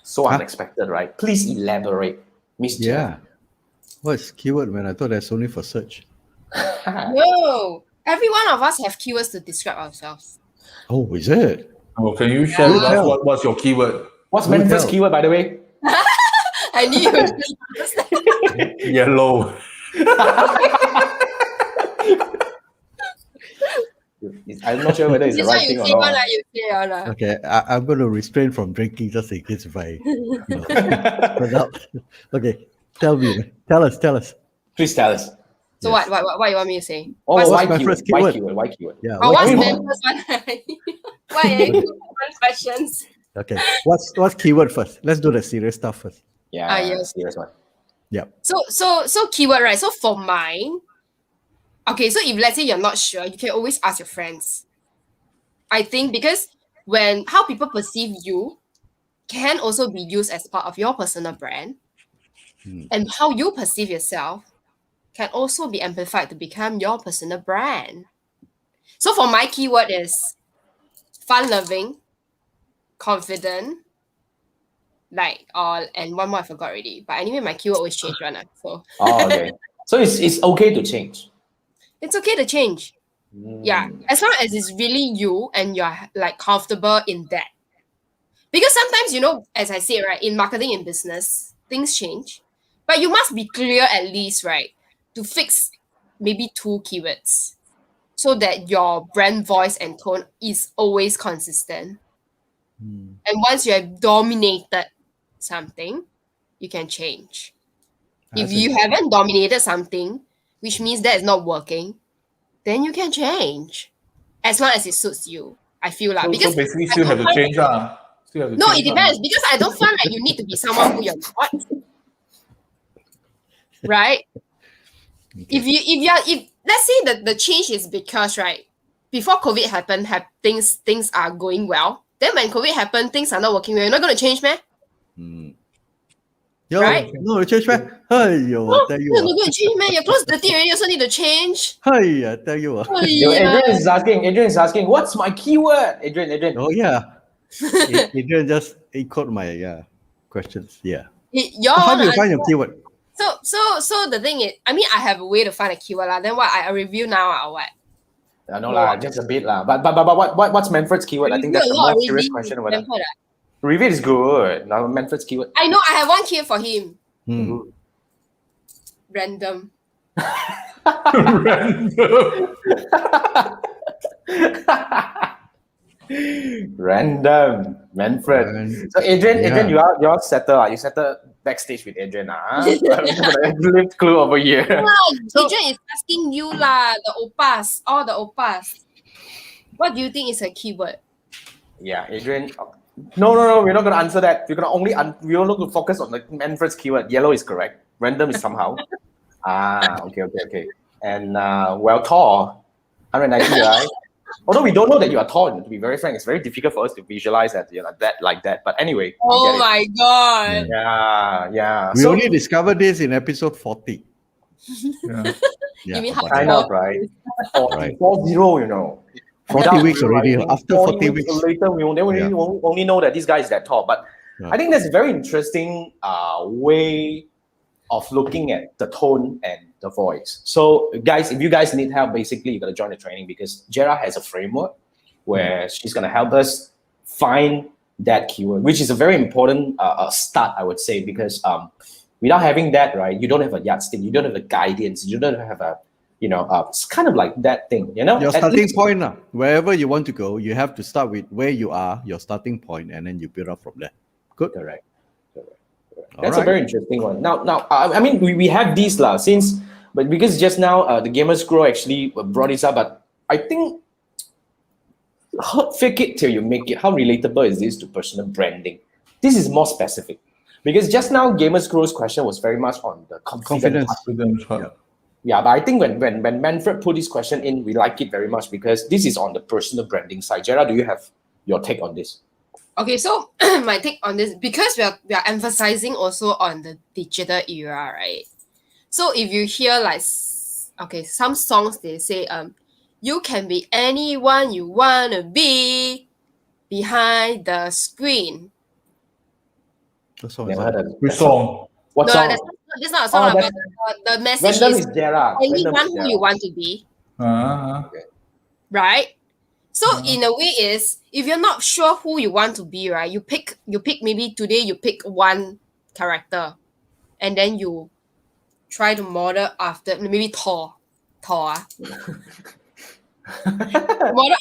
So unexpected, right? Please elaborate, Miss Gerra. What's keyword, man? I thought that's only for search. No. Every one of us have keywords to describe ourselves. Oh, is it? Oh, can you share with us what's your keyword? What's Manfred's keyword, by the way? I knew you. Yellow. I'm not sure whether it's the right thing or not. Okay, I'm going to refrain from drinking just in case if I. Okay, tell us. Please tell us. So what you want me to say? What's my keyword? Why keyword? Yeah. What's Manfred's one? Why are you questions? Okay. What's keyword first? Let's do the serious stuff first. Yeah. Yes. Serious one. Yeah. So keyword, right? So for mine, okay. So if let's say you're not sure, you can always ask your friends. I think because when how people perceive you can also be used as part of your personal brand. And how you perceive yourself can also be amplified to become your personal brand. So for my keyword is fun-loving, confident, and one more I forgot already. But anyway, my keyword always change one. So okay. So it's okay to change. It's okay to change. Yeah, as long as it's really you and you're like comfortable in that. Because sometimes, you know, as I say, right, in marketing and business, things change. But you must be clear at least, right, to fix maybe 2 keywords so that your brand voice and tone is always consistent. And once you have dominated something, you can change. If you haven't dominated something, which means that is not working, then you can change. As long as it suits you, I feel like. So basically still have to change. No, it depends, because I don't find like you need to be someone who you're not. Right? If let's say that the change is because, right, before COVID happened, things are going well. Then when COVID happened, things are not working well. You're not going to change, man. Right? No, change, man. Hey, yo, I tell you. You're not going to change, man. You're close to 30 already. You also need to change. Hey, I tell you. Adrian is asking, what's my keyword? Adrian. Oh yeah. Adrian just echoed my questions. Yeah. How do you find your keyword? So the thing is, I mean, I have a way to find a keyword lah. Then what I review now or what? I know lah, just a bit lah. But what's Manfred's keyword? I think that's a more serious question. Review is good. Now Manfred's keyword. I know. I have one keyword for him. Random. Random. Manfred. So Adrian, you're settled. You settled backstage with Adrian. Lived clue over here. Adrian is asking you lah, all the opas. What do you think is a keyword? Yeah, Adrian. No, we're not gonna answer that. We're gonna we're going to focus on the Manfred's keyword. Yellow is correct. Random is somehow. Okay. And tall. 190, right? Although we don't know that you are tall, to be very frank, it's very difficult for us to visualize that, like that. But anyway. Oh my God. Yeah. We only discovered this in episode 40. You mean how kind of, right? 40, you know. 40 weeks already. After 40 weeks. Later, we only know that this guy is that tall. But I think that's a very interesting way of looking at the tone and the voice. So guys, if you guys need help, basically you got to join the training, because Gerra has a framework where she's going to help us find that keyword, which is a very important start, I would say, because without having that, right, you don't have a yardstick, you don't have a guidance, you don't have a, it's kind of like that thing, Your starting point, wherever you want to go, you have to start with where you are, your starting point, and then you build up from there. Good. Correct. That's a very interesting one. Now, I mean, we have these but because just now the Gamers Grow actually brought this up, but I think fake it till you make it. How relatable is this to personal branding? This is more specific, because just now Gamers Grow's question was very much on the confidence. Yeah, but I think when Manfred put this question in, we like it very much, because this is on the personal branding side. Gerra, do you have your take on this? Okay, so my take on this, because we are emphasizing also on the digital era, right? So if you hear some songs, they say you can be anyone you wanna be behind the screen. What song is that? Which song? What song? That's not a song, but the message is Gerra. anyone who you want to be. Okay. Right? So in a way is, if you're not sure who you want to be, right, you pick maybe today you pick one character, and then you try to model after maybe Thor. Model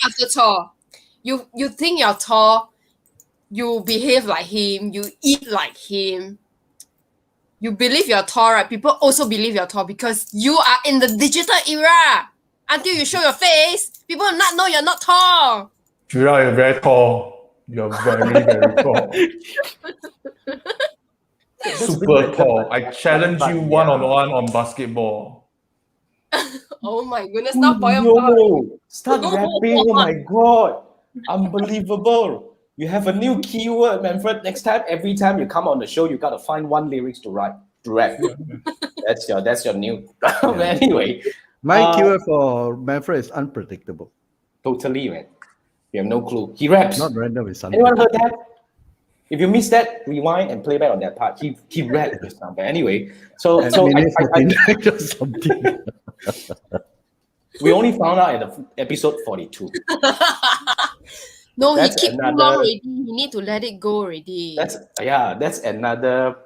after Thor. You think you're Thor, you behave like him, you eat like him. You believe you're Thor, right? People also believe you're Thor because you are in the digital era. Until you show your face, people will not know you're not tall. Gerra, you're very tall. You're very, very tall. Super tall. I challenge you one-on-one on basketball. Oh my goodness, stop for your Start rapping, oh my God. Unbelievable. You have a new keyword, Manfred. Next time, every time you come on the show, you gotta find one lyrics to rap. That's your new. Anyway, My keyword for Manfred is unpredictable. totally, man. You have no clue. He raps. Not random, it's Anyone heard unpredictable. that? If you missed that, rewind and play back on that part. He rapped this time. But anyway, so And so minute I 49 or something. we only found out at the episode 42. No, That's he keep too another- long already. He need to let it go already. That's another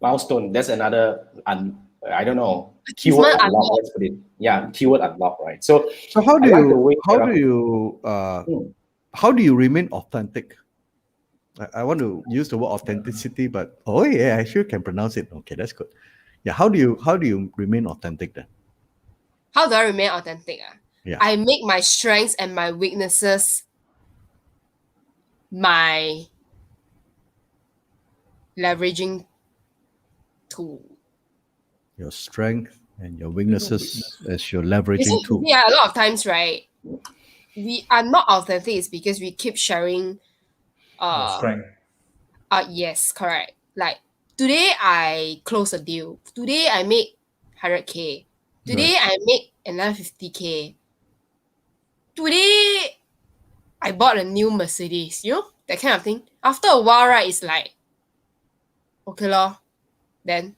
milestone. That's another I don't know, keyword Achievement unlock. unlock. Let's put it. Yeah, keyword unlock, right? So So how do I like the way you how do you remain authentic? I want to use the word authenticity, but I actually can pronounce it. Okay, that's good. Yeah, how do you remain authentic then? How do I remain authentic? Yeah. I make my strengths and my weaknesses my leveraging tool. Your strength and your weaknesses as your leveraging tool. Yeah, a lot of times, right? We are not authentic is because we keep sharing Strength. yes, correct. Like today I close a deal. Today I make 100K. Today I make another 50K. Today I bought a new Mercedes, you know, that kind of thing. After a while, right, it's like, okay lor, then.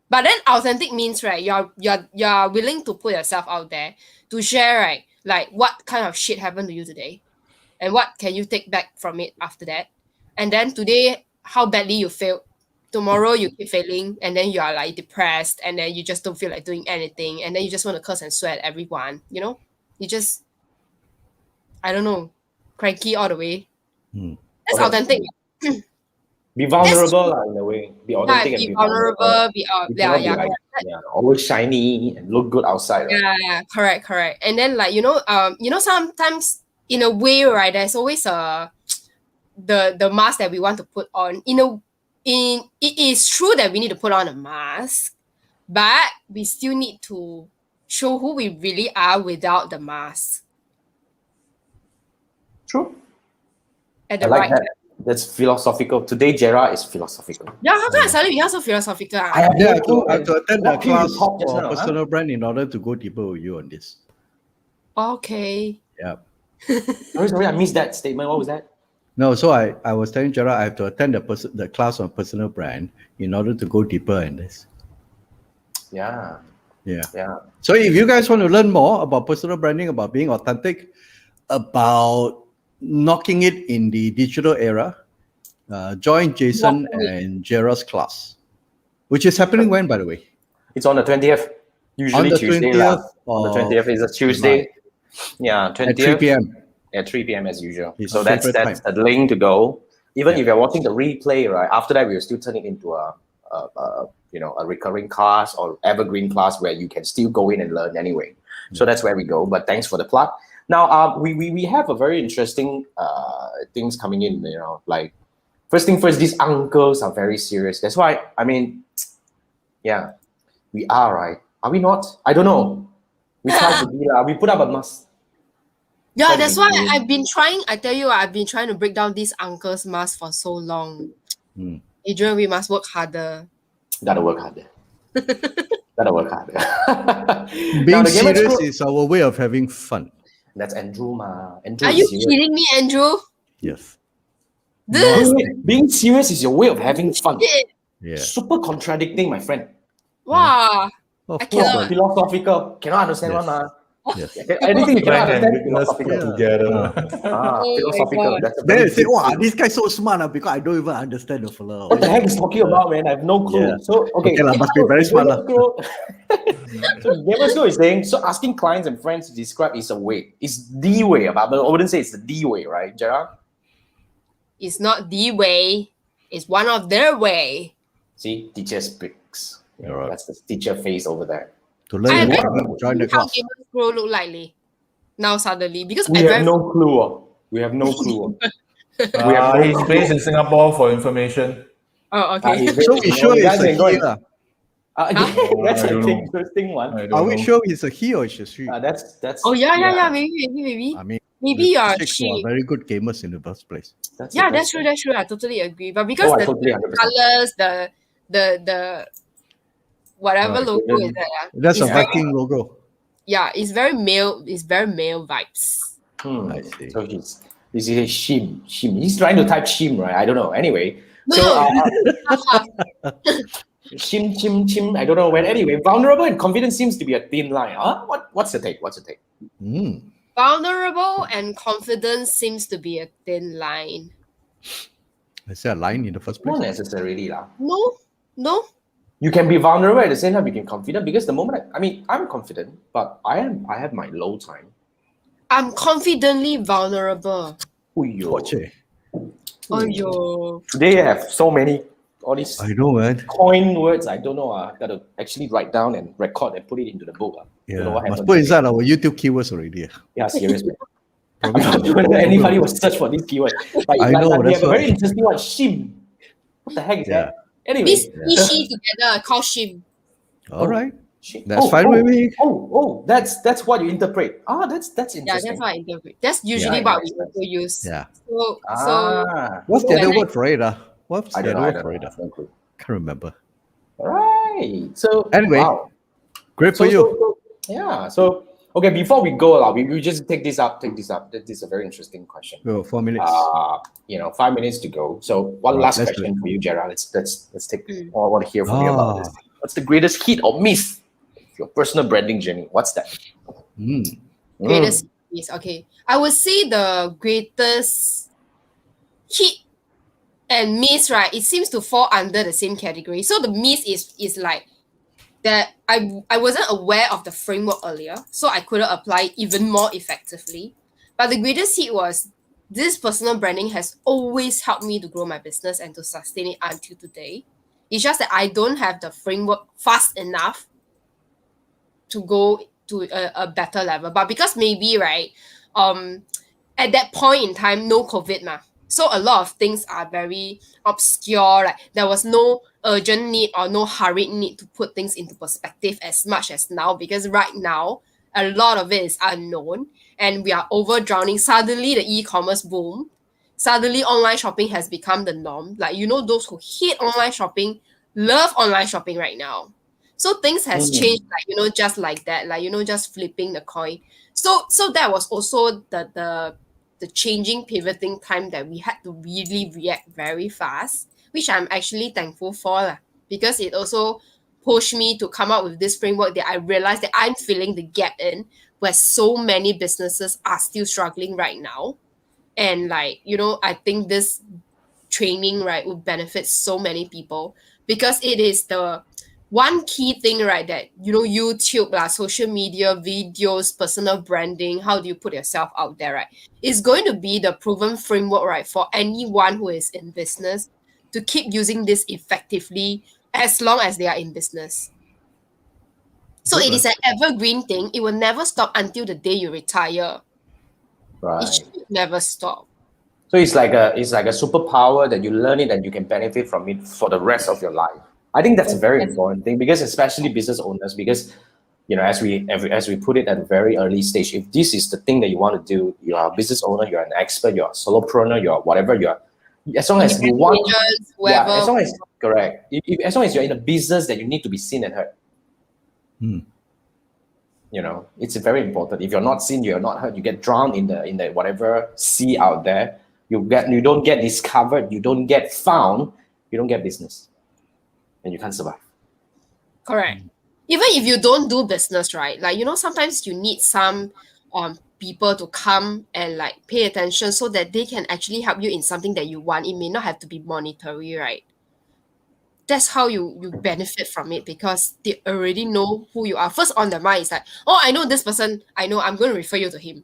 But then authentic means, right, you're willing to put yourself out there to share, right, like what kind of shit happened to you today and what can you take back from it after that. And then today, how badly you failed. Tomorrow you keep failing and then you are like depressed and then you just don't feel like doing anything and then you just want to curse and swear at everyone, you know? You just, I don't know, cranky all the way. That's authentic. be vulnerable in a way. Be authentic and Be be vulnerable, You cannot be like, always shiny and look good outside. Right? Yeah, correct. And then like, sometimes in a way, right, there's always the mask that we want to put on. It is true that we need to put on a mask, but we still need to show who we really are without the mask. True. At I the like right that. time. That's philosophical. Today, Gerra is philosophical. Yeah, how come I suddenly become so philosophical? I have Yeah, no I have to attend the What can you class talk just for now, personal brand in order to go deeper with you on this. Okay. Yeah. Sorry, I missed that statement. What was that? No, so I was telling Gerra I have to attend the class on personal brand in order to go deeper in this. Yeah. Yeah. Yeah. So if you guys want to learn more about personal branding, about being authentic, about knocking it in the digital era, join Jason and Gerra's class, which is happening when, by the way? It's on the 20th. Usually On the Tuesday. 20th On the of 20th is a Tuesday. Yeah, 20th. at 3 p.m. At 3 p.m. as usual. His So that's favorite a link to go. Even if you're watching the replay, right? After that, we'll still turn it into a recurring class or evergreen class where you can still go in and learn anyway. So that's where we go. But thanks for the plug. Now, we have a very interesting things coming in. You know, like first thing first, these uncles are very serious. That's why yeah, we are, right? Are we not? I don't know. We try to be. We put up a mask. Yeah, that's why I've been trying. I tell you, I've been trying to break down this uncle's mask for so long. Adrian, we must work harder. Gotta work harder. Gotta work harder. Being serious is our way of having fun. That's Andrew, ma. Andrew Are is you serious. kidding me, Andrew? Yes. This Being serious is your way of having fun. shit. Yeah. Super contradicting, my friend. Wow. Of I course. cannot. Philosophical. Cannot understand Yes. one, ma. Yes. Anything you cannot Strength and understand, weakness put philosophical. together. Oh my Philosophical. God. That's a Then very they say, deep wow, thing. this guy's so smart because I don't even understand the fellow. What the heck is talking about, man? I have no clue. Yeah. So, okay. Must be very smart. So, Gamersco is saying, so asking clients and friends to describe is a way. It's the way, but I wouldn't say it's the way, right, Gerra? It's not the way. It's one of their way. See, teacher speaks. Yeah, right. That's the teacher face over there. To I learn, bet join the how class. Gamers Pro look like Lee. Now suddenly. Because We I have very no clue. We have no clue. He's based in Singapore for information. Oh, okay. So we sure it's a he. That's I an don't know. interesting one. I don't Are we know. sure it's a he or it's a she? That's Oh yeah. Maybe. I mean, maybe with you're chicks who are cheap. very good gamers in the first place. That's Yeah, it, that's true. it. That's true. I totally agree. But because I the totally 100%. colors, the whatever Right. logo is that, That's a it's very, Viking logo. yeah, it's very male. It's very male vibes. I see. So he's shim. He's trying to type shim, right? I don't know. Anyway, so No. shim. I don't know when. Anyway, vulnerable and confident seems to be a thin line. Huh? What's the take? Mm. Vulnerable and confidence seems to be a thin line. Is there a line in the first Not place? necessarily lah. No. You can be vulnerable at the same time. You can be confident because the moment I'm confident, but I have my low time. I'm confidently vulnerable. Poche. Oh, yo. Today I have so many all these I know, man. coin words. I don't know. I gotta actually write down and record and put it into the book. Don't know Yeah, what must happened put today. inside our YouTube keywords already. Yeah, serious man. Probably I don't know whether anybody will search for this keyword. Like, I know, we that's have a very why. interesting one, shim. What the heck is Yeah. that? Anyway, This she together called shim. All right. shim. That's fine with me. That's what you interpret. That's Yeah, interesting. that's what I interpret. That's usually Yeah, what nice, we also use. Yeah. So What's the when other I- word for it? What's I the don't other know. word for it? No clue. Can't remember. All right. So Anyway, wow. great for you. Yeah. So okay, before we go, we just take this up. This is a very interesting question. Oh, 4 minutes. 5 minutes to go. So one Right, last let's question for you, Gerra. Let's take. Mm. I want to hear from you about this. What's the greatest hit or miss of your personal branding journey? What's that? greatest is okay. I would say the greatest hit and miss, right? It seems to fall under the same category. So the miss is like that I wasn't aware of the framework earlier, so I couldn't apply it even more effectively. But the greatest hit was this personal branding has always helped me to grow my business and to sustain it until today. It's just that I don't have the framework fast enough to go to a better level. But because maybe, right, at that point in time, no COVID ma. So a lot of things are very obscure. Like there was no urgent need or no hurried need to put things into perspective as much as now, because right now a lot of it is unknown and we are over drowning. Suddenly the e-commerce boom. Suddenly online shopping has become the norm. Like those who hate online shopping love online shopping right now. So things has changed, like just like that, like just flipping the coin. So that was also the changing pivoting time that we had to really react very fast, which I'm actually thankful for lah, because it also pushed me to come up with this framework that I realized that I'm filling the gap in where so many businesses are still struggling right now. And like I think this training, right, would benefit so many people, because it is the one key thing, right, that YouTube lah, social media videos, personal branding, how do you put yourself out there, right, is going to be the proven framework, right, for anyone who is in business to keep using this effectively as long as they are in business. So it is an evergreen thing. It will never stop until the day you retire. Right. It should never stop. So it's like a superpower that you learn it and you can benefit from it for the rest of your life. I think that's a very important thing, because especially business owners, because as we put it at a very early stage, if this is the thing that you want to do, you are a business owner, you're an expert, you're a solopreneur, you're whatever you are, as long as you want, Agents, whoever, as long as correct, as long as you're in a business that you need to be seen and heard. It's very important. If you're not seen, you're not heard, you get drowned in the whatever sea out there. You don't get discovered, you don't get found, you don't get business, and you can't survive. Correct. Even if you don't do business, right? Like sometimes you need some people to come and like pay attention so that they can actually help you in something that you want. It may not have to be monetary, right? That's how you benefit from it, because they already know who you are. First on their mind is like, oh, I know this person, I'm going to refer you to him.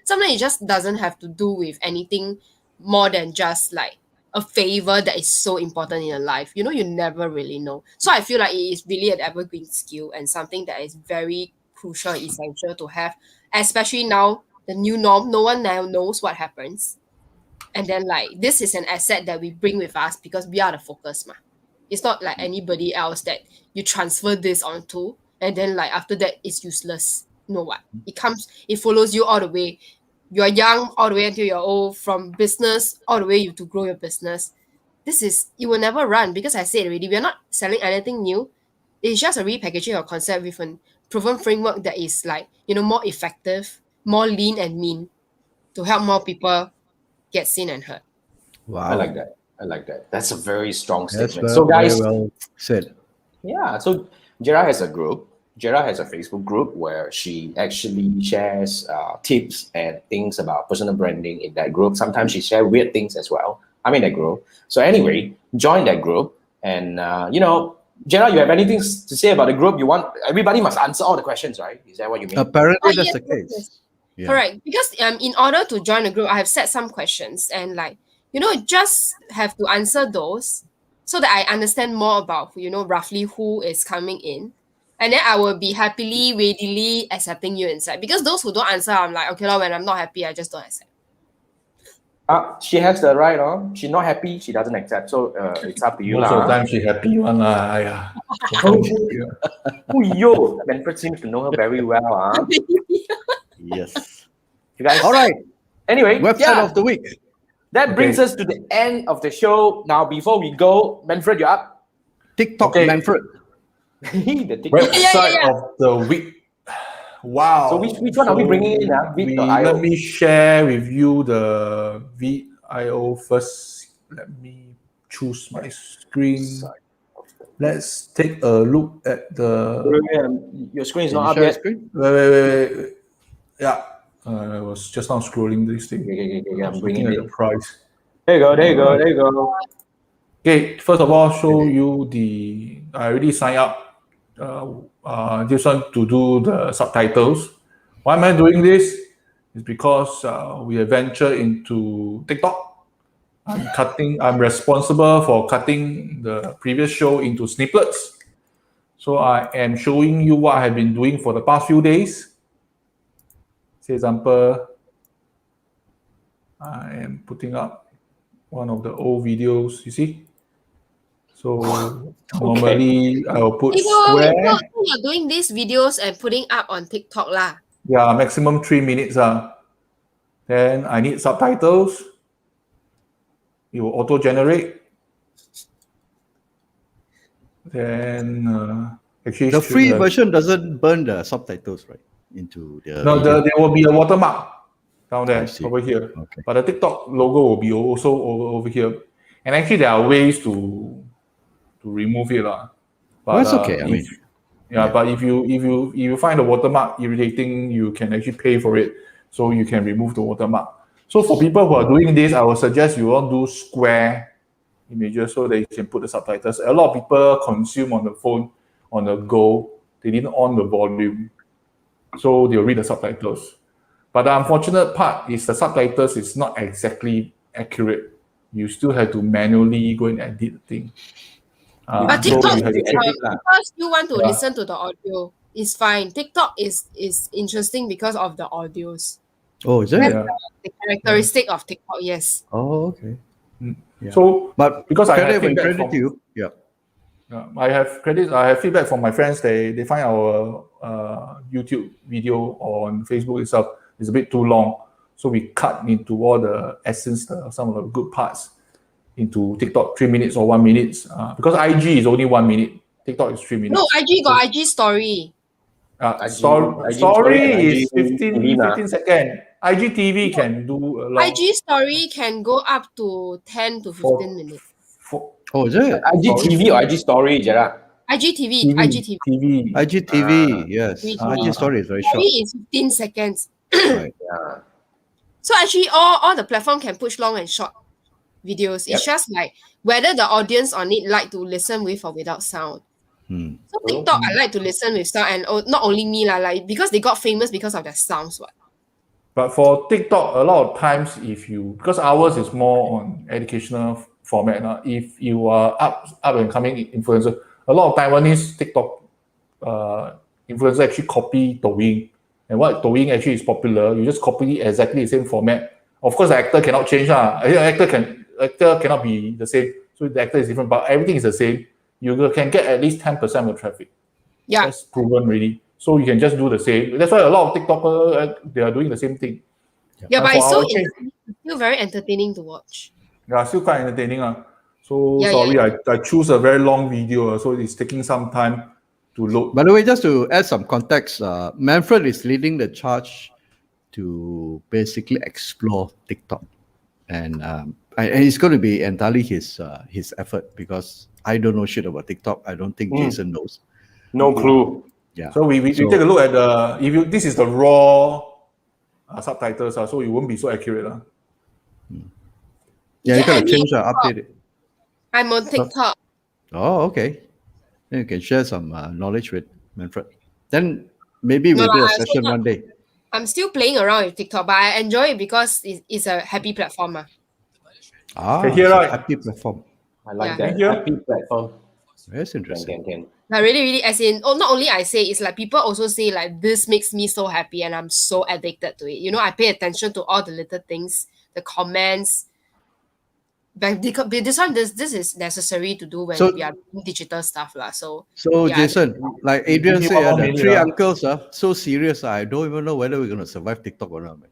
Sometimes it just doesn't have to do with anything more than just like a favor that is so important in your life. You never really know. So I feel like it is really an evergreen skill and something that is very crucial, essential to have, especially now, the new norm. No one now knows what happens. And then like this is an asset that we bring with us because we are the focus ma. It's not like anybody else that you transfer this onto and then like after that it's useless. No what? It follows you all the way. you're young all the way until you're old, from business all the way to grow your business. You will never run, because I said already, we're not selling anything new. It's just a repackaging of concept with a proven framework that is more effective, more lean and mean, to help more people get seen and heard. Wow. I like that. That's a very strong That's statement. So guys, very well said. yeah, so Gerra has a group. Gerra has a Facebook group where she actually shares tips and things about personal branding in that group. Sometimes she shares weird things as well. I'm in that group. So anyway, join that group. And, Gerra, you have anything to say about the group? Everybody must answer all the questions, right? Is that what you mean? Apparently, that's yes, the case. yes. Yeah. Correct. Because in order to join the group, I have set some questions, and just have to answer those so that I understand more about roughly who is coming in. And then I will be happily, readily accepting you inside. Because those who don't answer, I'm like, okay, when I'm not happy, I just don't accept. She has the right, she's not happy, she doesn't accept. So it's up to you. Most of the time she happy one. Oh, yo, Manfred seems to know her very well. Yes. You guys. All right. Anyway, Website of the week. That brings us to the end of the show. Now, before we go, Manfred, you're up. TikTok Manfred. The TikTok. Website of the week. Wow. So which one are we bringing in? Let me share with you the VIO first. Let me choose my screen. Let's take a look at the... Your screen is not up yet. Wait. Yeah. I was just now scrolling this thing. Okay, I'm bringing bringing the price. There you go. Okay, first of all, show you I already signed up this one to do the subtitles. Why am I doing this? It's because we have ventured into TikTok. I'm responsible for cutting the previous show into snippets. So I am showing you what I have been doing for the past few days. For example, I am putting up one of the old videos, you see? So normally I will put square. You're doing these videos and putting up on TikTok lah. Yeah, maximum 3 minutes. Then I need subtitles. It will auto-generate. Then actually the free version doesn't burn the subtitles, right? Into the there will be a watermark down there over here. Okay. But the TikTok logo will be also over here. And actually there are ways to remove it. But that's okay. But if you find the watermark irritating, you can actually pay for it. So you can remove the watermark. So for people who are doing this, I would suggest you want to do square images so that you can put the subtitles. A lot of people consume on the phone, on the go. They didn't on the volume. So they'll read the subtitles. But the unfortunate part is the subtitles is not exactly accurate. You still have to manually go and edit the thing. But TikTok, because you want to listen to the audio, is fine. TikTok is interesting because of the audios. Oh, is it? The characteristic of TikTok, yes. Oh, okay. Yeah. So, but because I have credit to you, I have feedback from my friends. They find our YouTube video on Facebook itself is a bit too long, so we cut into all the essence, some of the good parts, into TikTok 3 minutes or 1 minute. Because IG is only 1 minute, TikTok is 3 minutes. No, IG got IG story. Story is 15 seconds. IGTV can do a lot. IG story can go up to 10 to 15 minutes. Oh, is it? IGTV or IG story, Gerra? IGTV. IGTV, yes. IG story is very short. Story is 15 seconds. Right. Yeah. So actually, all the platform can push long and short videos. It's just like whether the audience on it like to listen with or without sound. So TikTok, I like to listen with sound, and not only me because they got famous because of their sounds. But for TikTok, a lot of times, because ours is more on educational format. If you are up and coming influencer, a lot of Taiwanese TikTok influencers actually copy Douyin, and what Douyin actually is popular, you just copy exactly the same format. Of course, the actor cannot change. Actor cannot be the same, so the actor is different, but everything is the same. You can get at least 10% of the traffic. Yeah, that's proven really. So you can just do the same. That's why a lot of TikTokers they are doing the same thing. Yeah, but for it's so our case, still very entertaining to watch. yeah, still quite entertaining. So Yeah, sorry, yeah. I choose a very long video, so it's taking some time to load. By the way, just to add some context, Manfred is leading the charge to basically explore TikTok, and it's going to be entirely his effort because I don't know shit about TikTok. I don't think Jason knows. No clue. Yeah. So we take a look at the this is the raw subtitles, so it won't be so accurate. Yeah, you gotta I mean, change update it. I'm on TikTok. Oh, okay. Then you can share some knowledge with Manfred. Then maybe No we'll do lah, a I also session not- one day. I'm still playing around with TikTok, but I enjoy it because it's a happy platform. Okay, here, It's a right? happy platform. I like Yeah. that. Thank you. Happy platform. That's interesting. Can. Like really, as in, not only I say, it's like people also say like this makes me so happy and I'm so addicted to it. I pay attention to all the little things, the comments. But this is necessary to do when So- we are doing digital stuff lah. So So yeah, Jason, like Adrian Give me said, one more the minute, three ah. uncles are so serious. I don't even know whether we're gonna survive TikTok or not, man.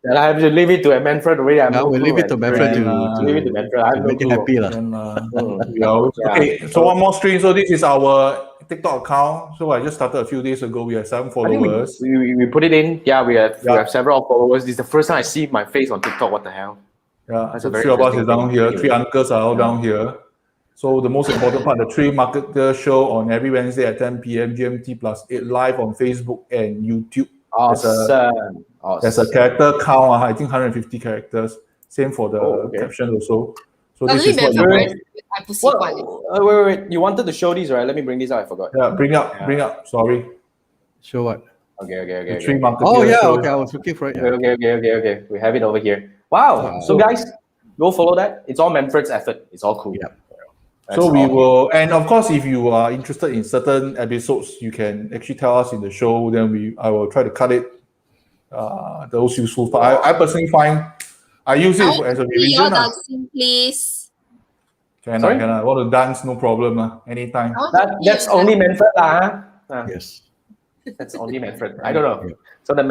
Then I have to leave it to Manfred already. Now we'll leave it to Manfred to leave it to Manfred. I have no make it clue. happy lah. And, Mm. we are Yeah. okay, so one more stream. So this is our TikTok account. So I just started a few days ago. We have 7 I think followers. we put it in. Yeah, we have Yeah. several followers. This is the first time I see my face on TikTok. What the hell? Yeah, That's so a very 3 of us is interesting down thing. here. 3 uncles are all down here. So the most important part, the 3 Marketeers show on every Wednesday at 10 p.m. GMT plus 8 live on Facebook and YouTube. Awesome. There's a character count. I think 150 characters. Same for the okay. caption also. So suddenly this is what you Manfred want. I pussy one. Wait. You wanted to show these, right? Let me bring these out. I forgot. Yeah, bring up. Sorry. Show what? Okay. The 3 Marketeers Oh yeah, show. okay. I was looking for it. Yeah. Okay. We have it over here. Wow. So guys, go follow that. It's all Manfred's effort. It's all cool. Yeah. So we will, and of course, if you are interested in certain episodes, you can actually tell us in the show. Then I will try to cut it. Those useful. But I personally find I use it as a See your revision. dancing, please. Can Sorry? I want to dance? No problem. Anytime. That's only Manfred lah. Yes. That's only Manfred. I don't know. So the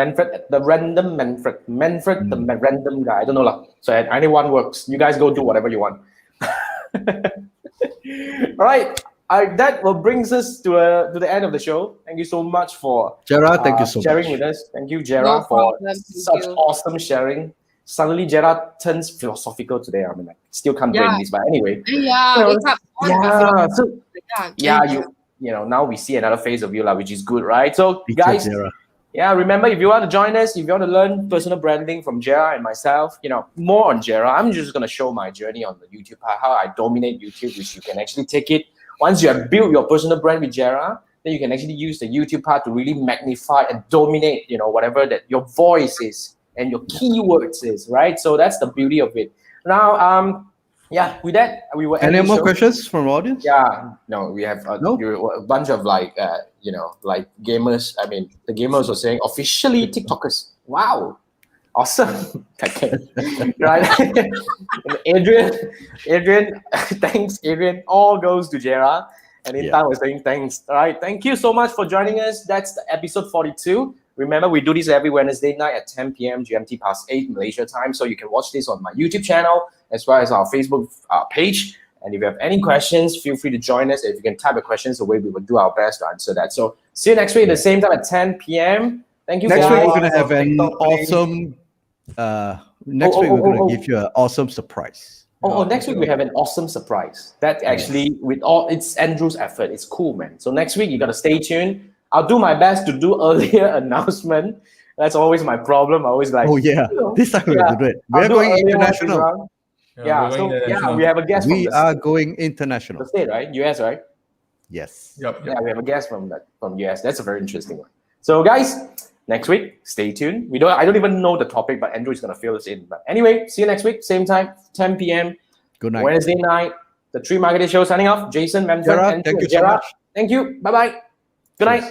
random Manfred, the random guy. I don't know lah. So anyone works. You guys go do whatever you want. All right. That will brings us to the end of the show. Thank you so much for Gerra, thank you so sharing much. with us. Thank you, Gerra, No for problem, thank such you. awesome sharing. Suddenly, Gerra turns philosophical today. I mean, I still can't bring this, but anyway. Yeah, wake up. Yeah. So Yeah, now we see another phase of you, which is good, right? So Teacher guys, Gerra. yeah, remember, if you want to join us, if you want to learn personal branding from Gerra and myself, more on Gerra, I'm just going to show my journey on the YouTube, how I dominate YouTube, which you can actually take it. Once you have built your personal brand with Gerra, then you can actually use the YouTube part to really magnify and dominate, whatever that your voice is and your keywords is, right? So that's the beauty of it. Now, with that, we will end Any the more show. questions from the audience? Yeah, no, we have No? a bunch of like gamers. I mean, the gamers are saying officially TikTokers. Wow, awesome. Okay, right. Adrian, thanks, Adrian. All goes to Gerra. And Intan was saying thanks. All right, thank you so much for joining us. That's the episode 42. Remember, we do this every Wednesday night at 10 p.m. GMT past 8 Malaysia time. So you can watch this on my YouTube channel as well as our Facebook page. And if you have any questions, feel free to join us. If you can type your questions away, we will do our best to answer that. So see you next week at the same time at 10 p.m. Thank you, Next guys. week we're gonna have an awesome. Next week we're gonna give you an awesome surprise. Next week we have an awesome surprise. That actually, it's Andrew's effort. It's cool, man. So next week you gotta stay tuned. I'll do my best to do earlier announcement. That's always my problem. I always like. Oh yeah, this time we have to do it. We're going international. We have a guest. We are going international. The state, right? US, right? Yes. Yep. Yeah, we have a guest from US. That's a very interesting one. So guys, next week, stay tuned. I don't even know the topic, but Andrew is gonna fill us in. But anyway, see you next week, same time, 10 p.m. Good night. Wednesday night. The 3 Marketeers show signing off. Jason, Manfred, Gerra, and thank you so Gerra. much. Thank you. Bye-bye. Good night.